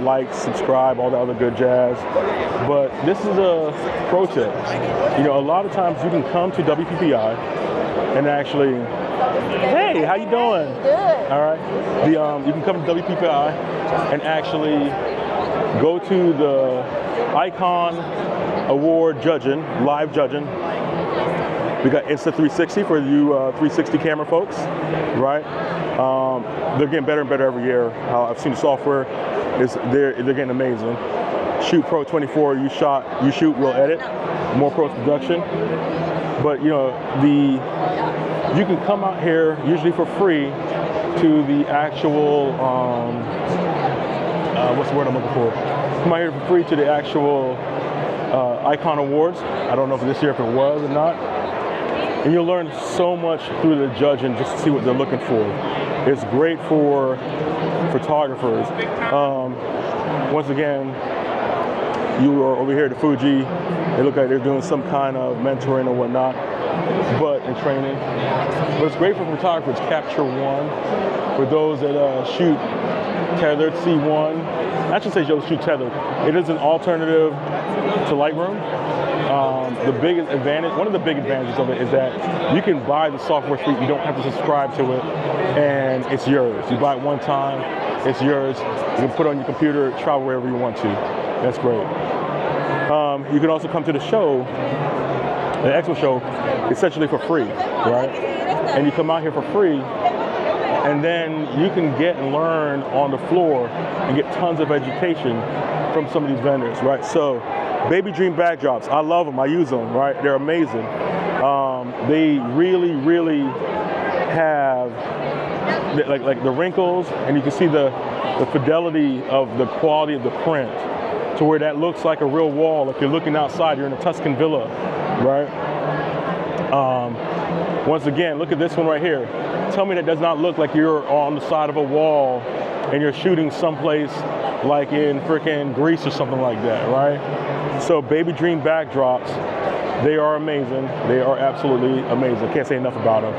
like, subscribe, all the other good jazz. But this is a pro tip. You know, a lot of times you can come to WPPI and actually, hey, how you doing? Good. All right. You can come to WPPI and actually go to the Icon Award judging, live judging. We got Insta360 for you 360 camera folks, right? They're getting better and better every year. I've seen the software. They're getting amazing. Shoot Pro 24, you shoot, we'll edit. More post-production. But you know, you can come out here usually for free to the actual, what's the word I'm looking for? Come out here for free to the actual Icon Awards. I don't know if this year if it was or not. And you'll learn so much through the judging just to see what they're looking for. It's great for photographers. Once again, you are over here at the Fuji. They look like they're doing some kind of mentoring or whatnot, and training. But it's great for photographers. Capture One, for those that shoot tethered C1. I should say you'll shoot tethered. It is an alternative to Lightroom. The biggest advantage, one of the big advantages of it is that you can buy the software suite. You don't have to subscribe to it, and it's yours. You buy it one time, it's yours. You can put it on your computer, travel wherever you want to. That's great. You can also come to the show, the Expo show, essentially for free, right? And you come out here for free, and then you can get and learn on the floor and get tons of education from some of these vendors, right? So, Baby Dream backdrops, I love them, I use them, right? They're amazing. They really have like the wrinkles, and you can see the fidelity of the quality of the print to where that looks like a real wall. If you're looking outside, you're in a Tuscan villa, right? Once again, look at this one right here. Tell me that does not look like you're on the side of a wall and you're shooting someplace like in frickin' Greece or something like that, right? So Baby Dream backdrops, they are amazing. They are absolutely amazing. Can't say enough about them.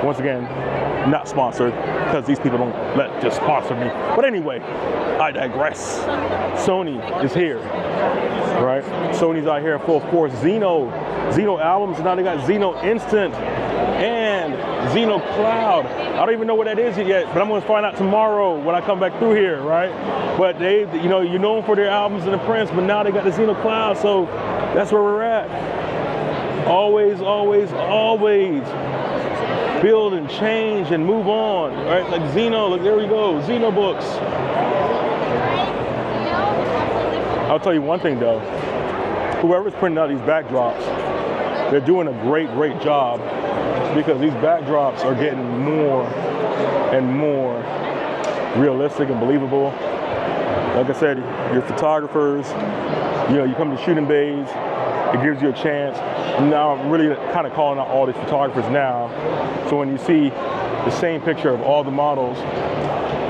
Once again, not sponsored, because these people don't just sponsor me. But anyway, I digress. Sony is here, right? Sony's out here in full force. Xeno albums, now they got Xeno Instant and Xeno Cloud. I don't even know what that is yet, but I'm gonna find out tomorrow when I come back through here, right? But they, you know them for their albums and the prints, but now they got the Xeno Cloud, so that's where we're at. Always build and change and move on, right? Like Xeno, look, there we go, Xeno books. I'll tell you one thing though, whoever's printing out these backdrops, they're doing a great job, because these backdrops are getting more and more realistic and believable. Like I said, you're photographers, you come to shooting bays, it gives you a chance. Now I'm really kind of calling out all these photographers now. So when you see the same picture of all the models,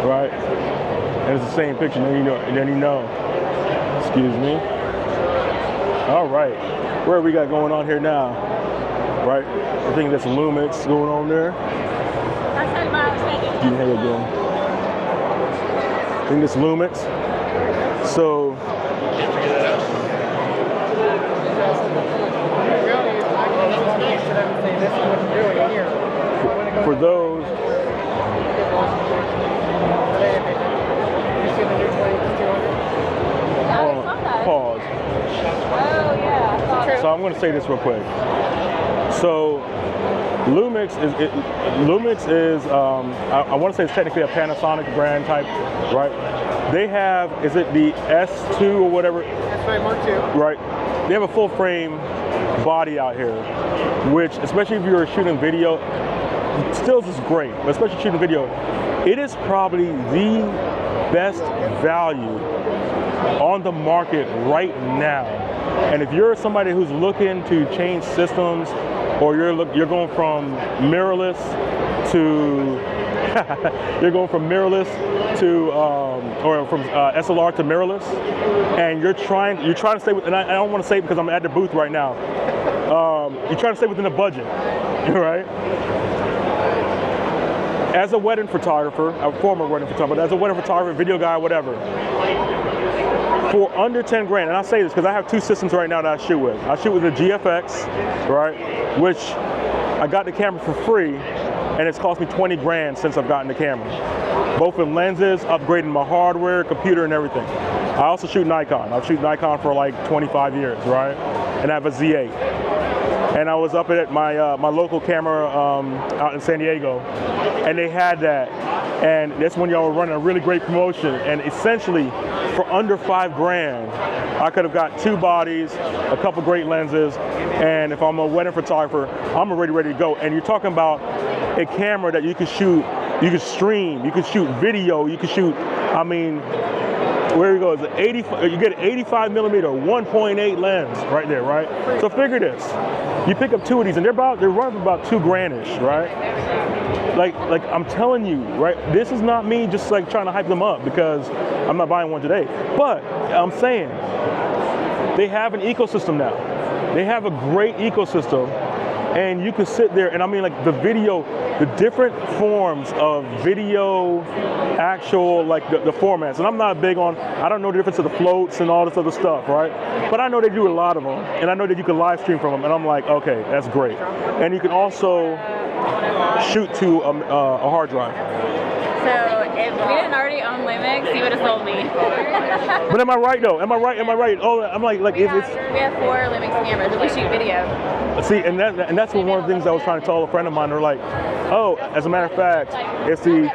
right? And it's the same picture, then you know. Excuse me. All right, where we got going on here now? Right, I think there's some Lumix going on there. How you doing? I think this Lumix. So for those, pause. So I'm going to say this real quick. So Lumix is I want to say it's technically a Panasonic brand type, right? They have, is it the S2 or whatever? S5 Mark II. Right. They have a full frame body out here, which, especially if you're shooting video, stills is great, but especially shooting video, it is probably the best value on the market right now. And if you're somebody who's looking to change systems, or you're going from mirrorless to or from SLR to mirrorless, and you're trying to stay with, and I don't want to say it because I'm at the booth right now. You're trying to stay within the budget, right? As a wedding photographer, a former wedding photographer, as a wedding photographer, video guy, whatever, for under 10 grand, and I say this because I have two systems right now that I shoot with. I shoot with a GFX, right, which I got the camera for free, and it's cost me 20 grand since I've gotten the camera. Both in lenses, upgrading my hardware, computer, and everything. I also shoot Nikon. I've shoot Nikon for like 25 years, right? And I have a Z8. And I was up at my local camera out in San Diego, and they had that. And that's when y'all were running a really great promotion. And essentially, for under 5 grand, I could have got 2 bodies, a couple great lenses, and if I'm a wedding photographer, I'm already ready to go. And you're talking about a camera that you can shoot, you can stream, you can shoot video, you can shoot, I mean, where you go, is you get an 85 millimeter 1.8 lens right there, right? So figure this, you pick up 2 of these, and they're running about 2 grandish, right? Like I'm telling you, right? This is not me just like trying to hype them up because I'm not buying one today. But I'm saying they have an ecosystem now. They have a great ecosystem and you can sit there, and I mean, like the video, the different forms of video, actual, like the formats. And I'm not big on, I don't know the difference of the floats and all this other stuff, right? But I know they do a lot of them, and I know that you can live stream from them, and I'm like, okay, that's great. And you can also shoot to a hard drive. So if we didn't already own Lumix, you would have sold me. But am I right though? Am I right? Am I right? Oh, I'm like we have 4 Lumix cameras and we shoot video. See, and that's one of the things I was trying to tell a friend of mine. They're like, oh, as a matter of fact, it's the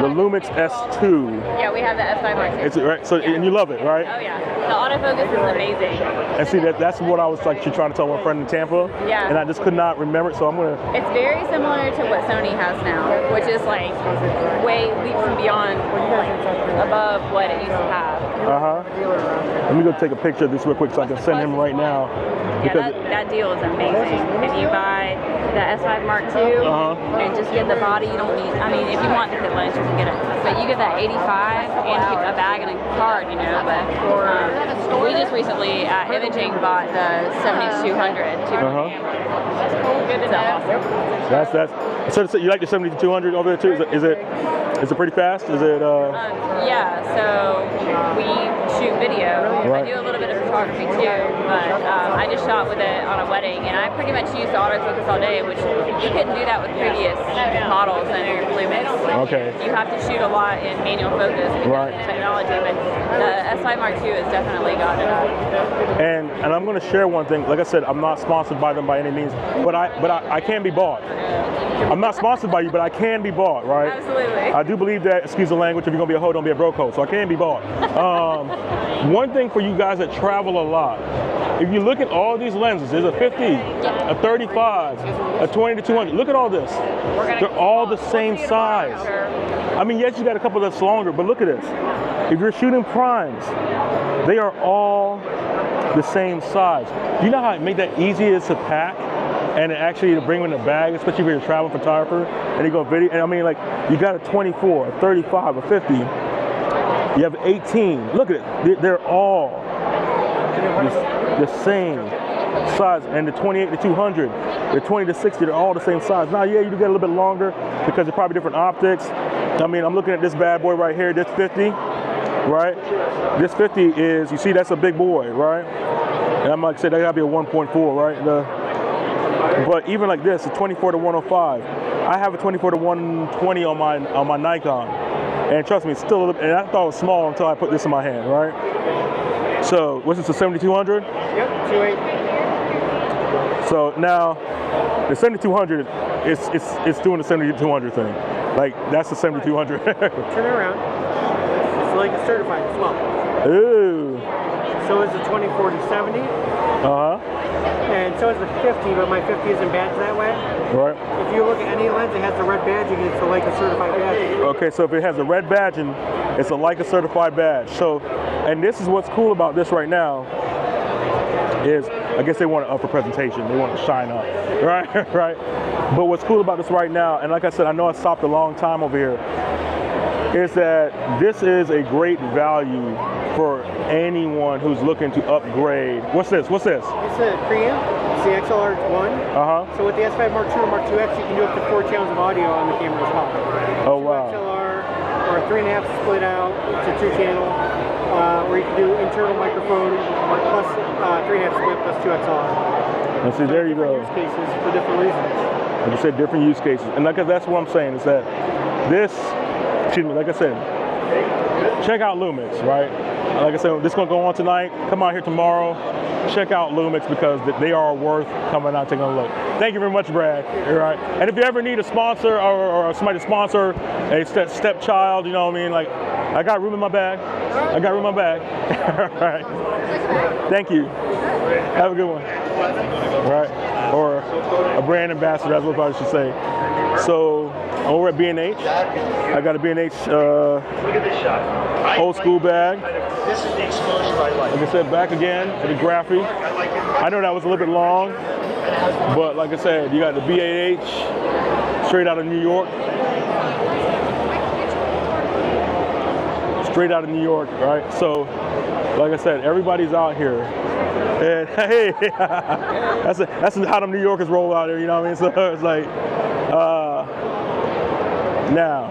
Lumix S2. Yeah, we have the S5 Mark II. It's right. So and you love it, right? Oh yeah, the autofocus is amazing. And see, that's what I was like trying to tell my friend in Tampa. Yeah. And I just could not remember it, so I'm gonna. It's very similar to what Sony has now, which is like way leaps and beyond, like above what it used to have. Let me go take a picture of this real quick so I can send him right now. Yeah, that deal is amazing. If you buy the S5 Mark II and just get the body, you don't need, I mean, if you want the kit lens, you can get it. But you get that 85 and a bag and a card, you know. But we just recently, at Imaging, bought the 7200 Good stuff. That's so you like the 7200 over there too? Is it pretty fast? Is it? Yeah. So we shoot video. Right. I do a little bit of photography too, but I just shot with it on a wedding, and I pretty much used autofocus all day, which you couldn't do that with previous models and Lumix. Okay. You have to shoot a lot in manual focus because of the technology, but the S5 Mark II has definitely got it up. And I'm going to share one thing. Like I said, I'm not sponsored by them by any means, but I can be bought. I'm not sponsored by you, but I can be bought, right? Absolutely. I do believe that, excuse the language, if you're going to be a hoe, don't be a broke hoe, so I can be bought. One thing for you guys that travel a lot, if you look at all these lenses, there's a 50, a 35, a 20 to 200. Look at all this. They're all the same size. I mean, yes, you got a couple that's longer, but look at this. If you're shooting primes, they are all the same size. Do you know how it made that easiest to pack and actually to bring in the bag, especially if you're a travel photographer and you go video? And I mean, like, you got a 24, a 35, a 50. You have 18. Look at it. They're all the same size. And the 28 to 200, the 20 to 60, they're all the same size. Now, yeah, you do get a little bit longer because they're probably different optics. I mean, I'm looking at this bad boy right here, this 50, right? This 50 is, you see, that's a big boy, right? And I'm like, say that gotta be a 1.4, right? But even like this, a 24 to 105. I have a 24 to 120 on my Nikon. And trust me, it's still a little, and I thought it was small until I put this in my hand, right? So, what's this, a 7200? Yep, 2.8. So now, the 7200, it's doing the 7200 thing. Like, that's the 7200. Turn it around. It's like a certified as well. Ooh. So is the 2040-70. And so is the 50, but my 50 isn't badged that way. Right. If you look at any lens that has the red badging, it's a Leica certified badge. Okay, so if it has a red badging, it's a Leica certified badge. So, and this is what's cool about this right now is, I guess they want it up for presentation. They want it to shine up, right? Right. But what's cool about this right now, and like I said, I know I stopped a long time over here, is that this is a great value for anyone who's looking to upgrade. What's this? What's this? It's a preamp. It's the XLR1. So with the S5 Mark II or Mark IIX, you can do up to 4 channels of audio on the camera as well. Oh wow. XLR or a 3.5 split out. It's a 2-channel. Or you can do internal microphone plus 3.5 split plus 2 XLR. And see, there you go. Use cases for different reasons. Like I said, different use cases. And like that's what I'm saying is that this, excuse me, like I said, check out Lumix, right? Like I said, this is going to go on tonight. Come out here tomorrow. Check out Lumix because they are worth coming out taking a look. Thank you very much, Brad. All right. And if you ever need a sponsor or somebody to sponsor a stepchild, you know what I mean? Like, I got room in my bag. I got room in my bag. All right. Thank you. Have a good one. All right. Or a brand ambassador, that's what I should say. So, over at B&H, I got a B&H old school bag. This is the exposure I like. Like I said, back again to the graphy. I know that was a little bit long, but like I said, you got the B&H straight out of New York. Straight out of New York, right? So, like I said, everybody's out here And hey, that's how them New Yorkers roll out there, you know what I mean? So it's like, now,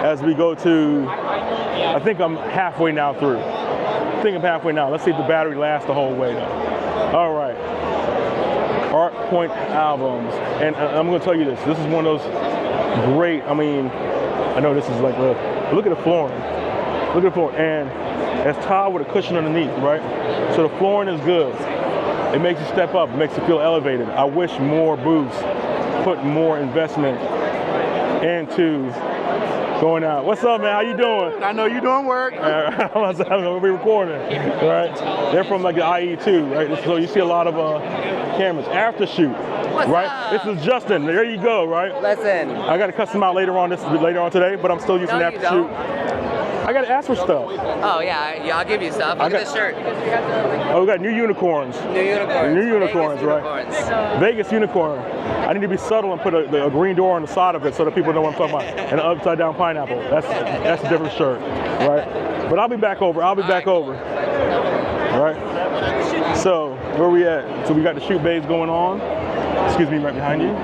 as we go to, I think I'm halfway now through. I think I'm halfway now. Let's see if the battery lasts the whole way though. All right. Art Point albums. And I'm going to tell you this. This is one of those great, I mean, I know this is like, look at the flooring. Look at the flooring. And it's tiled with a cushion underneath, right? So the flooring is good. It makes you step up. It makes you feel elevated. I wish more booths put more investment into going out. What's up, man? How you doing? I know you're doing work. I'm gonna be recording, right? They're from like the IE2, right? So you see a lot of cameras. After shoot, right? This is Justin. There you go, right? Listen. I got to cuss him out later on today, but I'm still using after shoot. I got to ask for stuff. Oh yeah, I'll give you stuff. Look at this shirt. Oh, we got new unicorns. New unicorns. New unicorns, right? Vegas unicorn. I need to be subtle and put a green door on the side of it so that people know what I'm talking about. And an upside down pineapple. That's a different shirt, right? But I'll be back over. All right. So where we at? So we got the shoot bays going on. Excuse me, right behind you.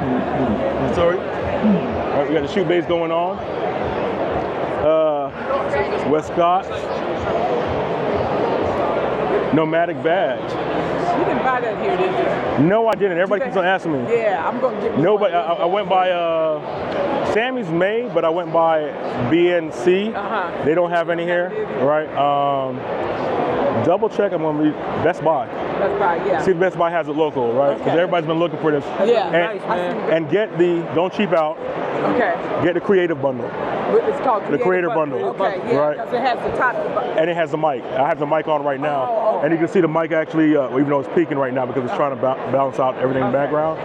Sorry. All right, we got the shoot bays going on. Westcott. Nomadic badge. You didn't buy that here, did you? No, I didn't. Everybody keeps on asking me. Yeah, I'm going to get Nobody. I went by Sammy's May, but I went by BNC. They don't have any here, right? Double check. I'm going to be Best Buy. Best Buy, yeah. See if Best Buy has it local, right? Because everybody's been looking for this. Yeah, and, nice, man. And get don't cheap out. Okay. Get the creative bundle. It's called the creator bundle. Okay, yeah, right? Because it has the top. And it has the mic. I have the mic on right now. And you can see the mic actually, even though it's peaking right now because it's trying to balance out everything in the background.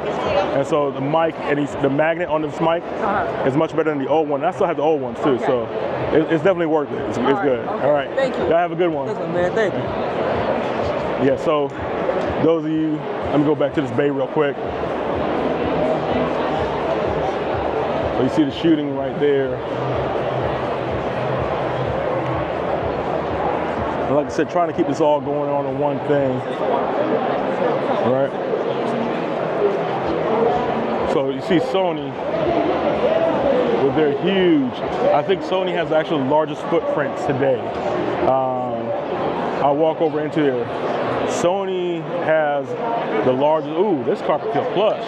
And so the mic and the magnet on this mic is much better than the old one. I still have the old ones too, so it's definitely worth it. It's good. All right. Thank you. Y'all have a good one. Listen, man, thank you. Yeah, so those of you, let me go back to this bay real quick. So you see the shooting right there. And like I said, trying to keep this all going on in one thing, right? So you see Sony with their huge, I think Sony has actually the largest footprint today. I'll walk over into there. Sony has the largest, ooh, this carpet feels plush.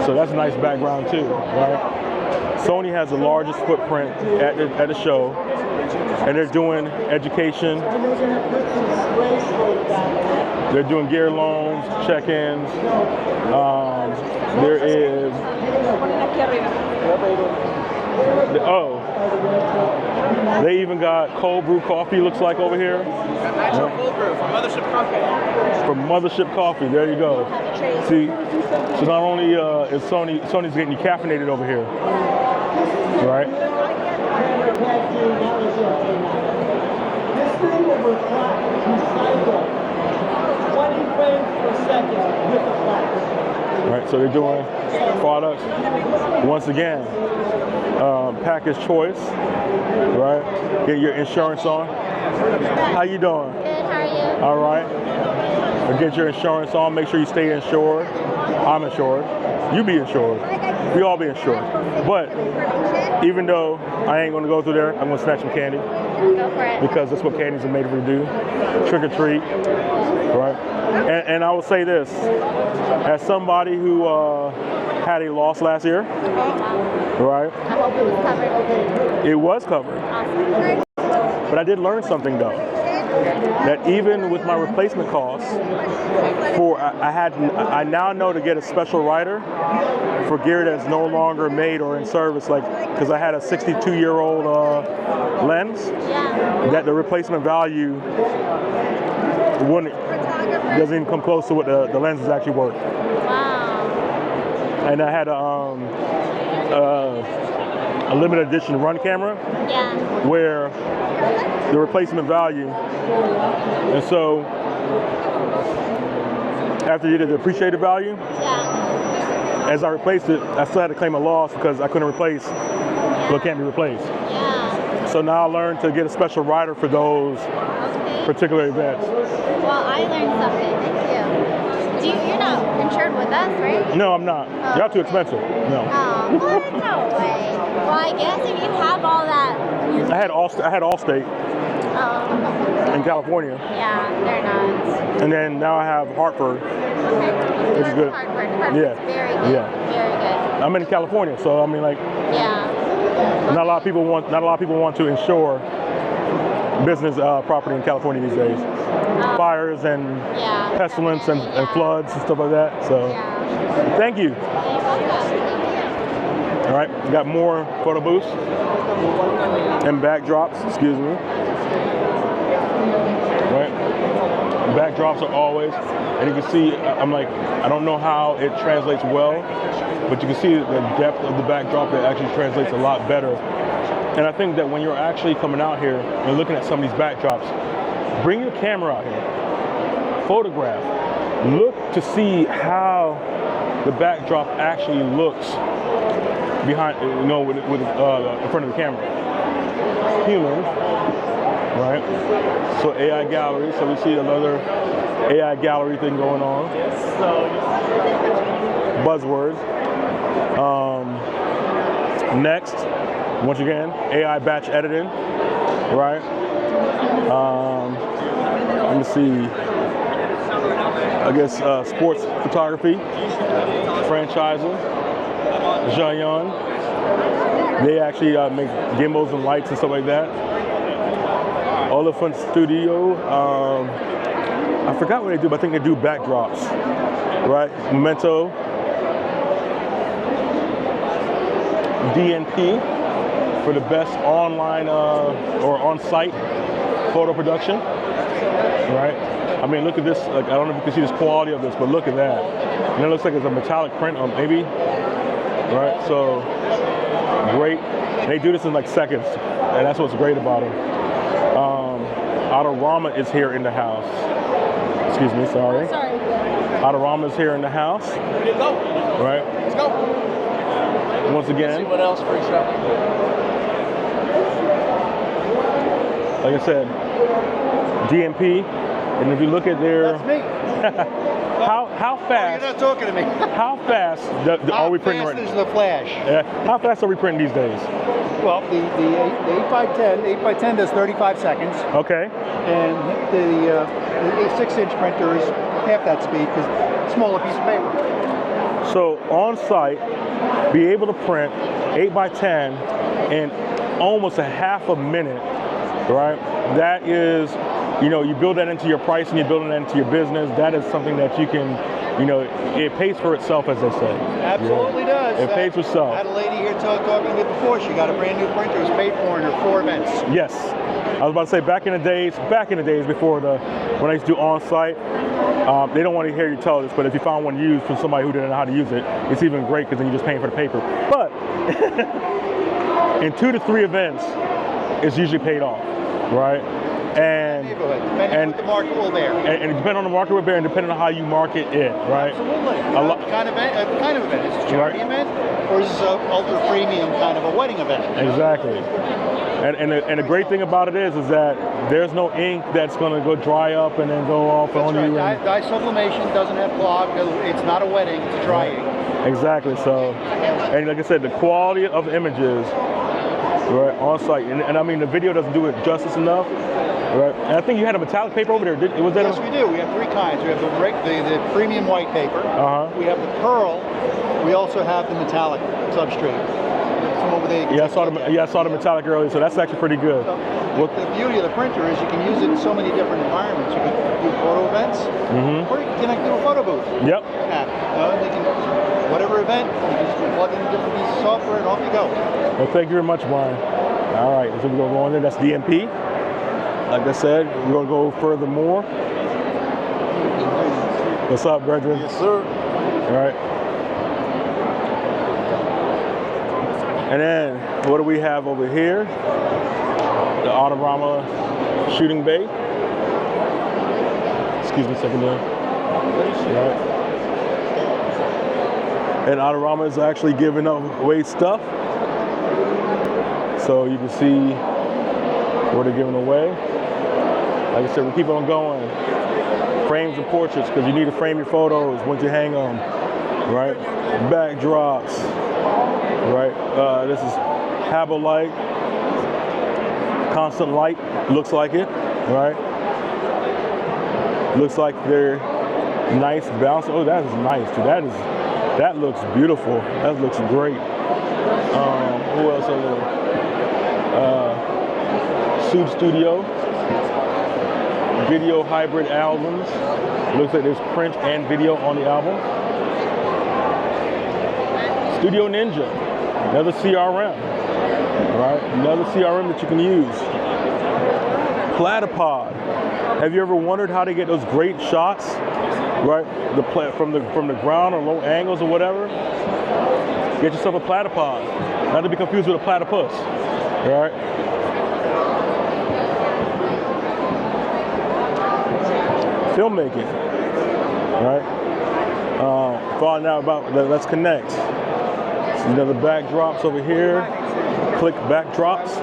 So that's a nice background too, right? Sony has the largest footprint at the show, and they're doing education. They're doing gear loans, check-ins. There is, they even got cold brew coffee, looks like over here. Natural cold brew from Mothership Coffee. From Mothership Coffee, there you go. See, so not only is Sony's getting you caffeinated over here, right? This thing will recycle 20 frames per second with the flash. Right, so they're doing products. Once again, package choice, right? Get your insurance on. How you doing? Good, how are you? All right. Get your insurance on. Make sure you stay insured. I'm insured. You be insured. We all be insured. But even though I ain't gonna go through there, I'm gonna snatch some candy. Go for it. Because that's what candies are made for to do. Trick or treat, right? And I will say this, as somebody who had a loss last year, right? I hope it was covered. It was covered. Awesome. But I did learn something though, that even with my replacement costs, I now know to get a special rider for gear that's no longer made or in service, like, because I had a 62-year-old lens, that the replacement value doesn't even come close to what the lens is actually worth. Wow. And I had a limited edition run camera, where the replacement value, and so after you did the appreciated value, as I replaced it, I still had to claim a loss because I couldn't replace what can't be replaced. So now I learned to get a special rider for those particular events. Well, I learned something. Thank you. You're not insured with us, right? No, I'm not. Y'all too expensive. No. Oh, what? No way. Well, I guess if you have all that. I had Allstate in California. Yeah, they're not. And then now I have Hartford. Okay. Which is good. Hartford. Yeah. Very good. Yeah. Very good. I'm in California, so I mean, like, Yeah. not a lot of people want to insure business property in California these days. Fires and pestilence and floods and stuff like that. So, thank you. All right, we got more photo booths and backdrops. Excuse me. Right, backdrops are always, and you can see. I'm like, I don't know how it translates well, but you can see the depth of the backdrop. That actually translates a lot better. And I think that when you're actually coming out here and looking at some of these backdrops, bring your camera out here, photograph, look to see how the backdrop actually looks behind, with in front of the camera. Human, right? So AI gallery. So we see another AI gallery thing going on. Buzzwords. Next. Once again, AI batch editing, right? Let me see. I guess sports photography, franchising, Jayon. They actually make gimbals and lights and stuff like that. Oliphant Studio. I forgot what they do, but I think they do backdrops, right? Memento. DNP. For the best online or on-site photo production, right? I mean, look at this. Like, I don't know if you can see this quality of this, but look at that. And it looks like it's a metallic print, maybe, right? So great. They do this in like seconds, and that's what's great about them. Autorama is here in the house. Excuse me, sorry. Autorama is here in the house. Right? Let's go. Once again. Let's see what else for show. Like I said, DMP, and if you look at their... That's me. how fast... You're not talking to me. How fast are we printing right now? How fast is the flash? Yeah. How fast are we printing these days? Well, the 8x10 does 35 seconds. Okay. And the 6-inch printer is half that speed because smaller piece of paper. So on site, be able to print 8x10 in almost a half a minute, right? That is, you build that into your pricing, you're building that into your business. That is something that you can, it pays for itself, as they say. Absolutely does. It pays for itself. I had a lady here talking to me before. She got a brand new printer. It was paid for in her 4 events. Yes. I was about to say back in the days before when I used to do on-site, they don't want to hear you tell this, but if you found one used from somebody who didn't know how to use it, it's even great because then you're just paying for the paper. But in 2 to 3 events, it's usually paid off, right? And depending on what the market will bear. And depending on the market will bear, and depending on how you market it, right? Absolutely. What kind of event? Is it a charity event, or is this an ultra premium kind of a wedding event? Exactly. And the great thing about it is that there's no ink that's going to go dry up and then go off on you. Dye sublimation doesn't have clog. It's not a wedding. It's a dry ink. Exactly. So, and like I said, the quality of images, right, on site, and I mean the video doesn't do it justice enough. Right. And I think you had a metallic paper over there. Was that? Yes, we do. We have 3 kinds. We have the premium white paper. We have the pearl. We also have the metallic substrate. Yeah, I saw the metallic earlier, so that's actually pretty good. So the beauty of the printer is you can use it in so many different environments. You can do photo events, or you can connect to a photo booth. Yep. Whatever event, you just plug in different pieces of software and off you go. Well, thank you very much, Brian. All right, so we're going to go on there. That's DMP. Like I said, we're going to go furthermore. What's up, brethren? Yes, sir. All right. And then, what do we have over here? The Autorama shooting bay. Excuse me a second there. Right. And Autorama is actually giving away stuff. So you can see what they're giving away. Like I said, we keep on going. Frames and portraits, because you need to frame your photos once you hang them, right? Backdrops, right? This is Habolite, constant light, looks like it, right? Looks like they're nice bounce. Oh, that is nice too. That looks beautiful. That looks great. Who else are there? Suit Studio. Video hybrid albums. Looks like there's print and video on the album. Studio Ninja, another CRM, right? Another CRM that you can use. Platypod. Have you ever wondered how to get those great shots, right? From the ground or low angles or whatever? Get yourself a Platypod. Not to be confused with a platypus, right? Filmmaking, right? Find out about Let's Connect. So, the backdrops over here. Click backdrops.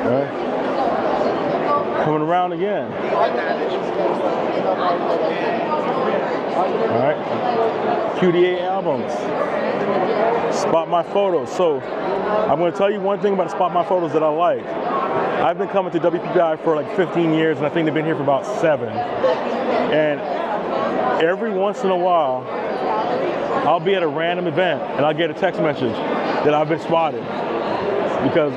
All right. Coming around again. All right. QDA albums. Spot My Photos. So I'm going to tell you one thing about Spot My Photos that I like. I've been coming to WPPI for like 15 years, and I think they've been here for about 7. And every once in a while, I'll be at a random event, and I'll get a text message that I've been spotted. Because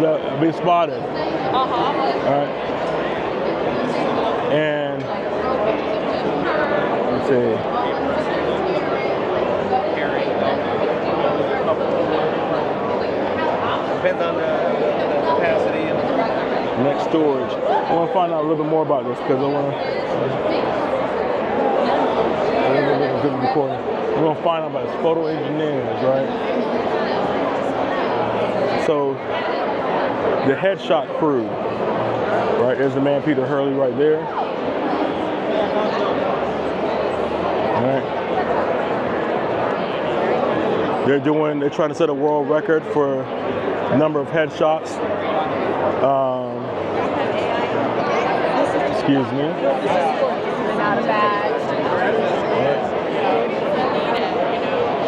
I've been spotted. All right. And let's see. Depends on the capacity and next storage. I want to find out a little bit more about this because I want to good recording. We're going to find out about this. Photo engineers, right? So the headshot crew, right? There's the man Peter Hurley right there. All right. They're trying to set a world record for number of headshots. Excuse me.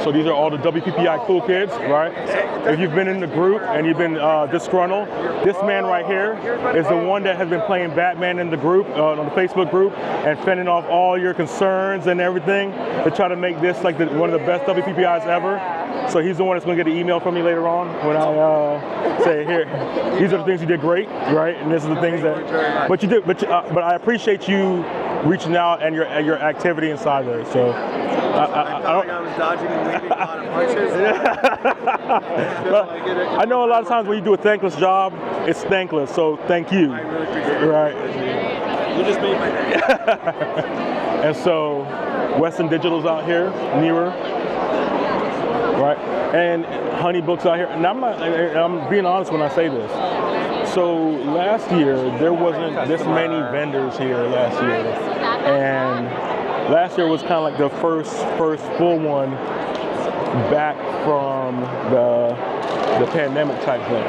So these are all the WPPI cool kids, right? If you've been in the group and you've been disgruntled, this man right here is the one that has been playing Batman in the group, on the Facebook group, and fending off all your concerns and everything to try to make this like one of the best WPPIs ever. So he's the one that's going to get an email from me later on when I say, here, these are the things you did great, right? And this is the things that, but you did, but I appreciate you reaching out and your activity inside there. So I was dodging and leaving a lot of punches. I know a lot of times when you do a thankless job, it's thankless. So thank you. I really appreciate it. Right. You just made my day. And so Western Digital's out here, newer. Right, and Honey Books out here. And I'm being honest when I say this. So last year, there wasn't this many vendors here last year. And last year was kind of like the first full one back from the pandemic type thing.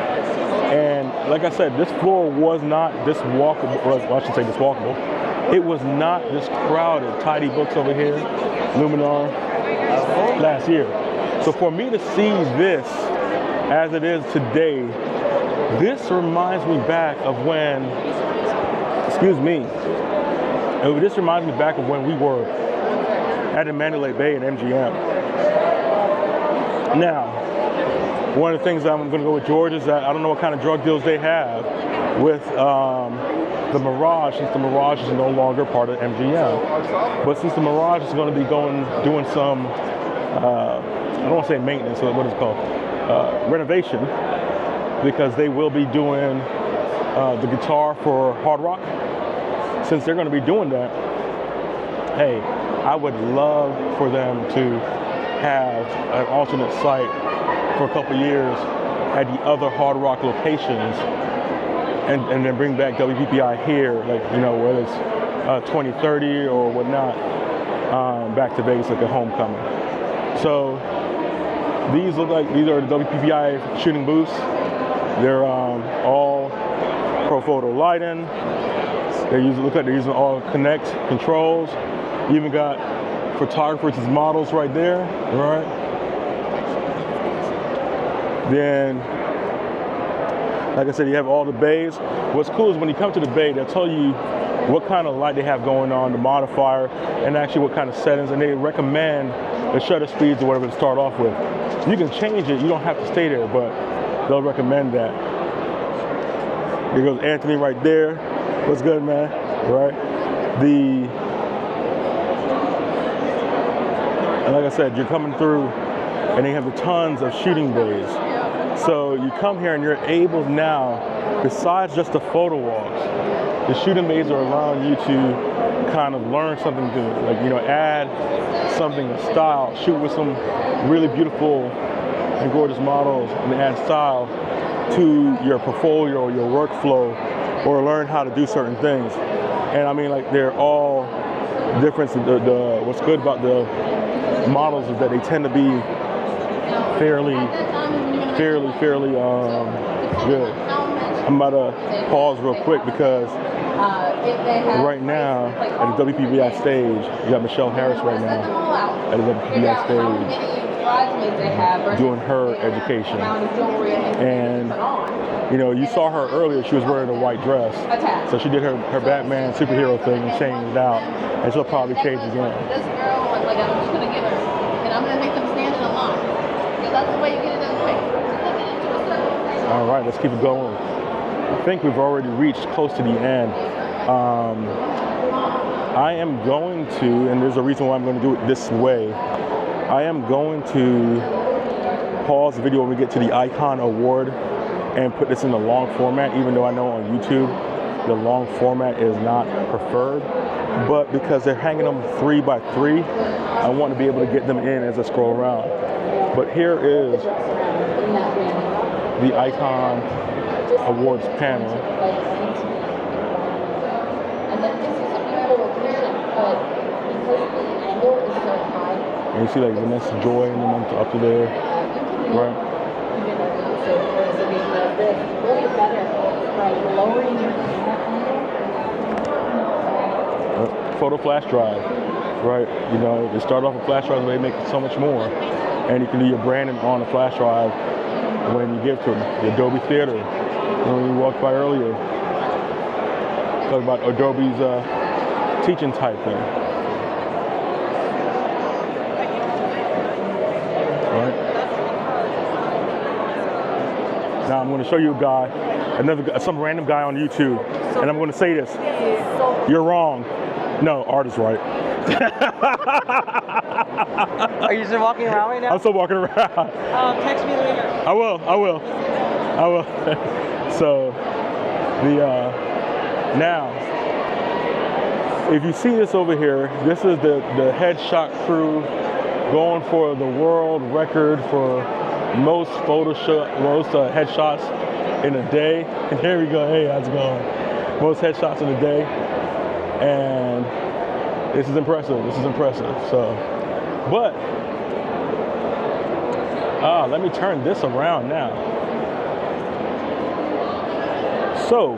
And like I said, this floor was not this walkable, well, I should say this walkable. It was not this crowded. Tidy Books over here, Luminar, last year. So for me to see this as it is today, this reminds me back of when, this reminds me back of when we were at the Mandalay Bay and MGM. Now, one of the things I'm going to go with George is that I don't know what kind of drug deals they have with the Mirage, since the Mirage is no longer part of MGM. But since the Mirage is going to be doing some, I don't want to say maintenance, but what is it called? Renovation, because they will be doing the guitar for Hard Rock. Since they're going to be doing that, hey, I would love for them to have an alternate site for a couple years at the other Hard Rock locations and then bring back WPPI here, like, whether it's 2030 or whatnot. back to Vegas like a homecoming. So these are the WPPI shooting booths. They're all Pro Photo lighting. They're using all Connect controls. You even got photographers as models right there, right? Then, like I said, you have all the bays. What's cool is when you come to the bay, they'll tell you what kind of light they have going on, the modifier, and actually what kind of settings, and they recommend the shutter speeds or whatever to start off with. You can change it, you don't have to stay there, but they'll recommend that. Here goes Anthony right there. What's good, man? Right? And like I said, you're coming through and they have the tons of shooting bays. So you come here and you're able now, besides just the photo walks, the shooting bays are allowing you to kind of learn something to, like, you know, add something of style, shoot with some really beautiful and gorgeous models and add style to your portfolio or your workflow, or learn how to do certain things. And I mean, like, they're all different. What's good about the models is that they tend to be fairly good. I'm about to pause real quick because right now at the WPPI stage, you got Michelle Harris right now at the WPPI stage doing her education. And you know, you saw her earlier, she was wearing a white dress. So she did her Batman superhero thing and changed it out. And she'll probably change again. This girl, like, I'm just going to give her, and I'm going to make them stand in a line. Because that's the way you get it done quick. All right, let's keep it going. I think we've already reached close to the end. I am going to, and there's a reason why I'm going to do it this way. I am going to pause the video when we get to the Icon Award and put this in the long format, even though I know on YouTube the long format is not preferred. But because they're hanging them 3 by 3, I want to be able to get them in as I scroll around. But here is the Icon Awards panel. And you see like Vanessa Joy and them up to there, right? Photo flash drive, right? You know, they start off with flash drives, they make so much more. And you can do your branding on the flash drive when you give to them. The Adobe Theater, when you walked by earlier, talk about Adobe's teaching type thing. Right? Now I'm going to show you a guy, some random guy on YouTube, and I'm going to say this. You're wrong. No, art is right. Are you still walking around right now? I'm still walking around. Text me later. I will. So, now, if you see this over here, this is the headshot crew going for the world record for most headshots in a day. And here we go. Hey, how's it going? Most headshots in a day. And this is impressive. So, but let me turn this around now. So,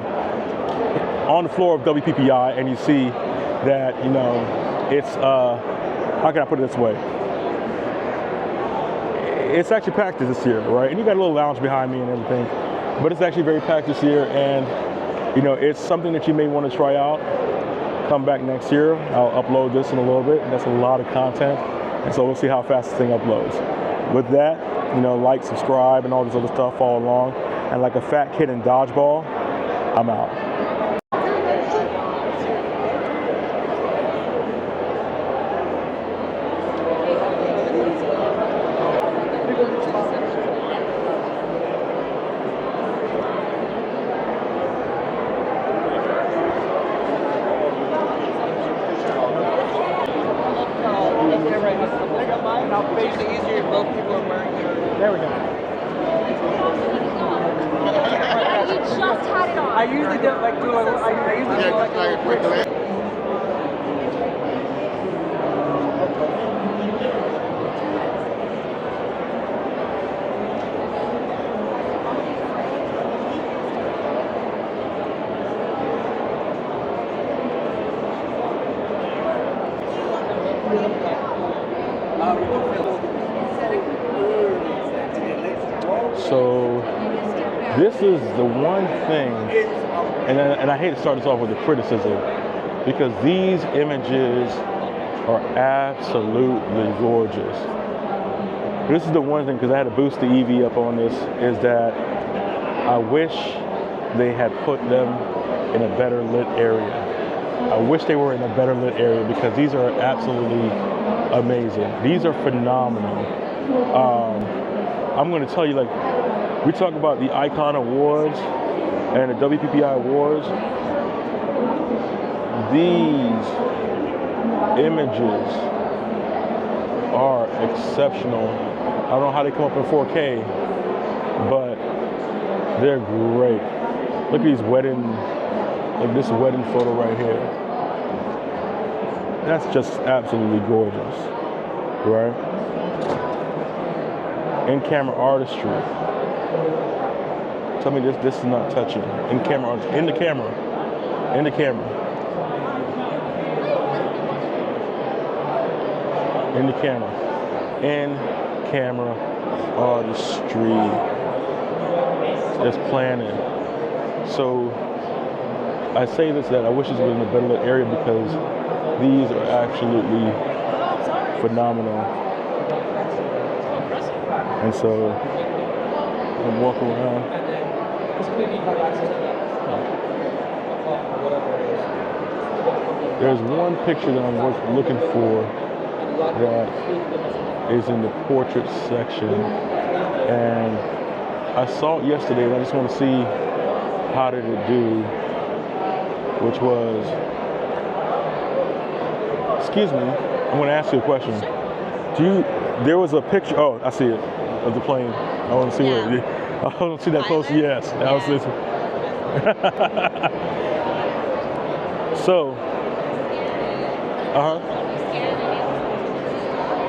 on the floor of WPPI, and you see that, you know, it's how can I put it this way? It's actually packed this year, right? And you got a little lounge behind me and everything, but it's actually very packed this year, and you know, it's something that you may want to try out. Come back next year. I'll upload this in a little bit. That's a lot of content. And so we'll see how fast this thing uploads. With that, you know, like, subscribe, and all this other stuff, follow along. And like a fat kid in dodgeball, I'm out. There we go. You just had it on. I usually don't like do like a quick So this is the one thing, and I hate to start this off with a criticism, because these images are absolutely gorgeous. This is the one thing, because I had to boost the EV up on this, is that I wish they had put them in a better lit area. I wish they were in a better lit area, because these are absolutely amazing. These are phenomenal. I'm going to tell you, like, we talk about the Icon Awards and the WPPI Awards. These images are exceptional. I don't know how they come up in 4K, but they're great. Look at these wedding, like this wedding photo right here. That's just absolutely gorgeous, right? In-camera artistry. Tell me this is not touching. In-camera artistry. In the camera. In the camera. In the camera. In-camera artistry. Just planning. So I say this, that I wish this was in a better lit area, because these are absolutely phenomenal. And so I'm walking around. There's one picture that I'm looking for that is in the portrait section, and I saw it yesterday, and I just want to see how did it do, which was, excuse me, I'm going to ask you a question. There was a picture, oh, I see it, of the plane. I want to see where it, I want to see that close, yes. That was this. So,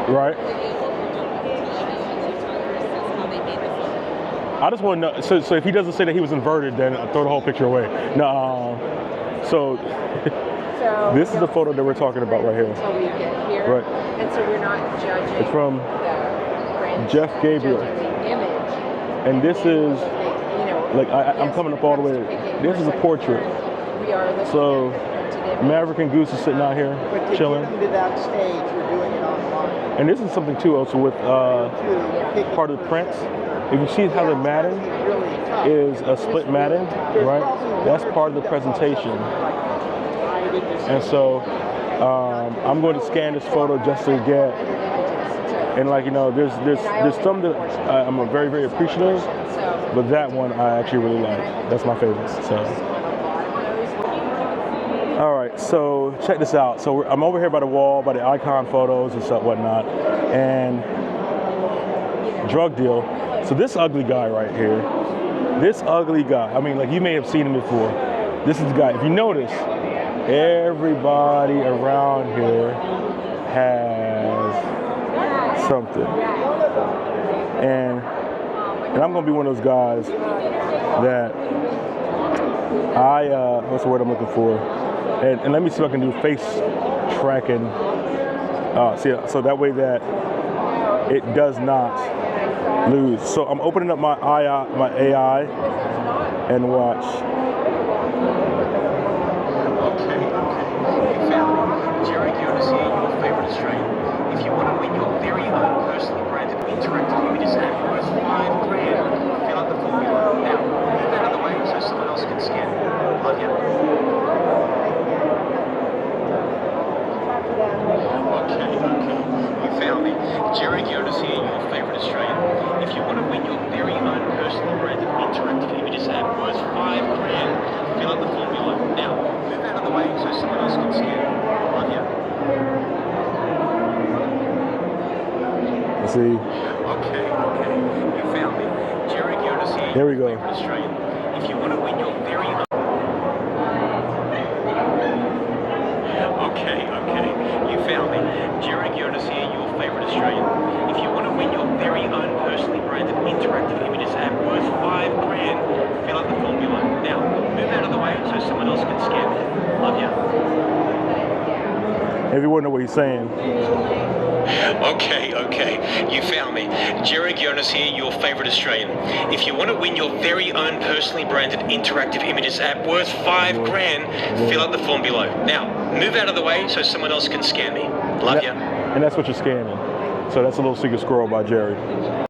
right. I just want to know, so if he doesn't say that he was inverted, then I'll throw the whole picture away. No, so this is the photo that we're talking about right here. Until we get here. Right. And so we're not judging. It's from the Jeff Gabriel. the image. And this is, like, I'm coming up all the way. This is a portrait. We are looking So Maverick and Goose is sitting out here chilling. To that stage, we're doing it online. And this is something too, also with part of the prints. If you see how the matting is a split matting, right? That's part of the presentation. And so I'm going to scan this photo just to get, and like, you know, there's some that I'm very, very appreciative, but that one I actually really like. That's my favorite. So. All right, so check this out. So I'm over here by the wall, by the icon photos and stuff, whatnot, and drug deal. So this ugly guy right here, this ugly guy, I mean, like, you may have seen him before. This is the guy. If you notice, everybody around here has something. And I'm gonna be one of those guys that what's the word I'm looking for? And let me see if I can do face tracking. So that way that it does not lose. So I'm opening up my AI and watch. Okay. You found it. Jerry Curtis here, your favorite Australian. If you want to win your very own personally branded interactive images app worth $5 grand, fill out the formula. Now, move out of the way so someone else can scan it. Love you. Okay. You found me. Jerry Curtis here, your favorite Australian. If you want to win your very own personally branded interactive images app worth $5 grand, fill out the formula. Now, move out of the way so someone else can scan it. Love you. Let's see. Okay. You found me. Jerry Curtis here. There we go. Australian. If you want to win your very own. Okay. You found me. Jerry Curtis here, your favorite Australian. If you want to win your very own personally branded interactive images app worth $5 grand, fill out the formula. Now, move out of the way so someone else can scan it. Love you. Everyone know what he's saying. Okay. You found me. Jerry Jonas here, your favorite Australian. If you want to win your very own personally branded interactive images app worth $5,000, fill out the form below. Now, move out of the way so someone else can scam me. Love ya. And that's what you're scamming. So that's a little secret squirrel by Jerry.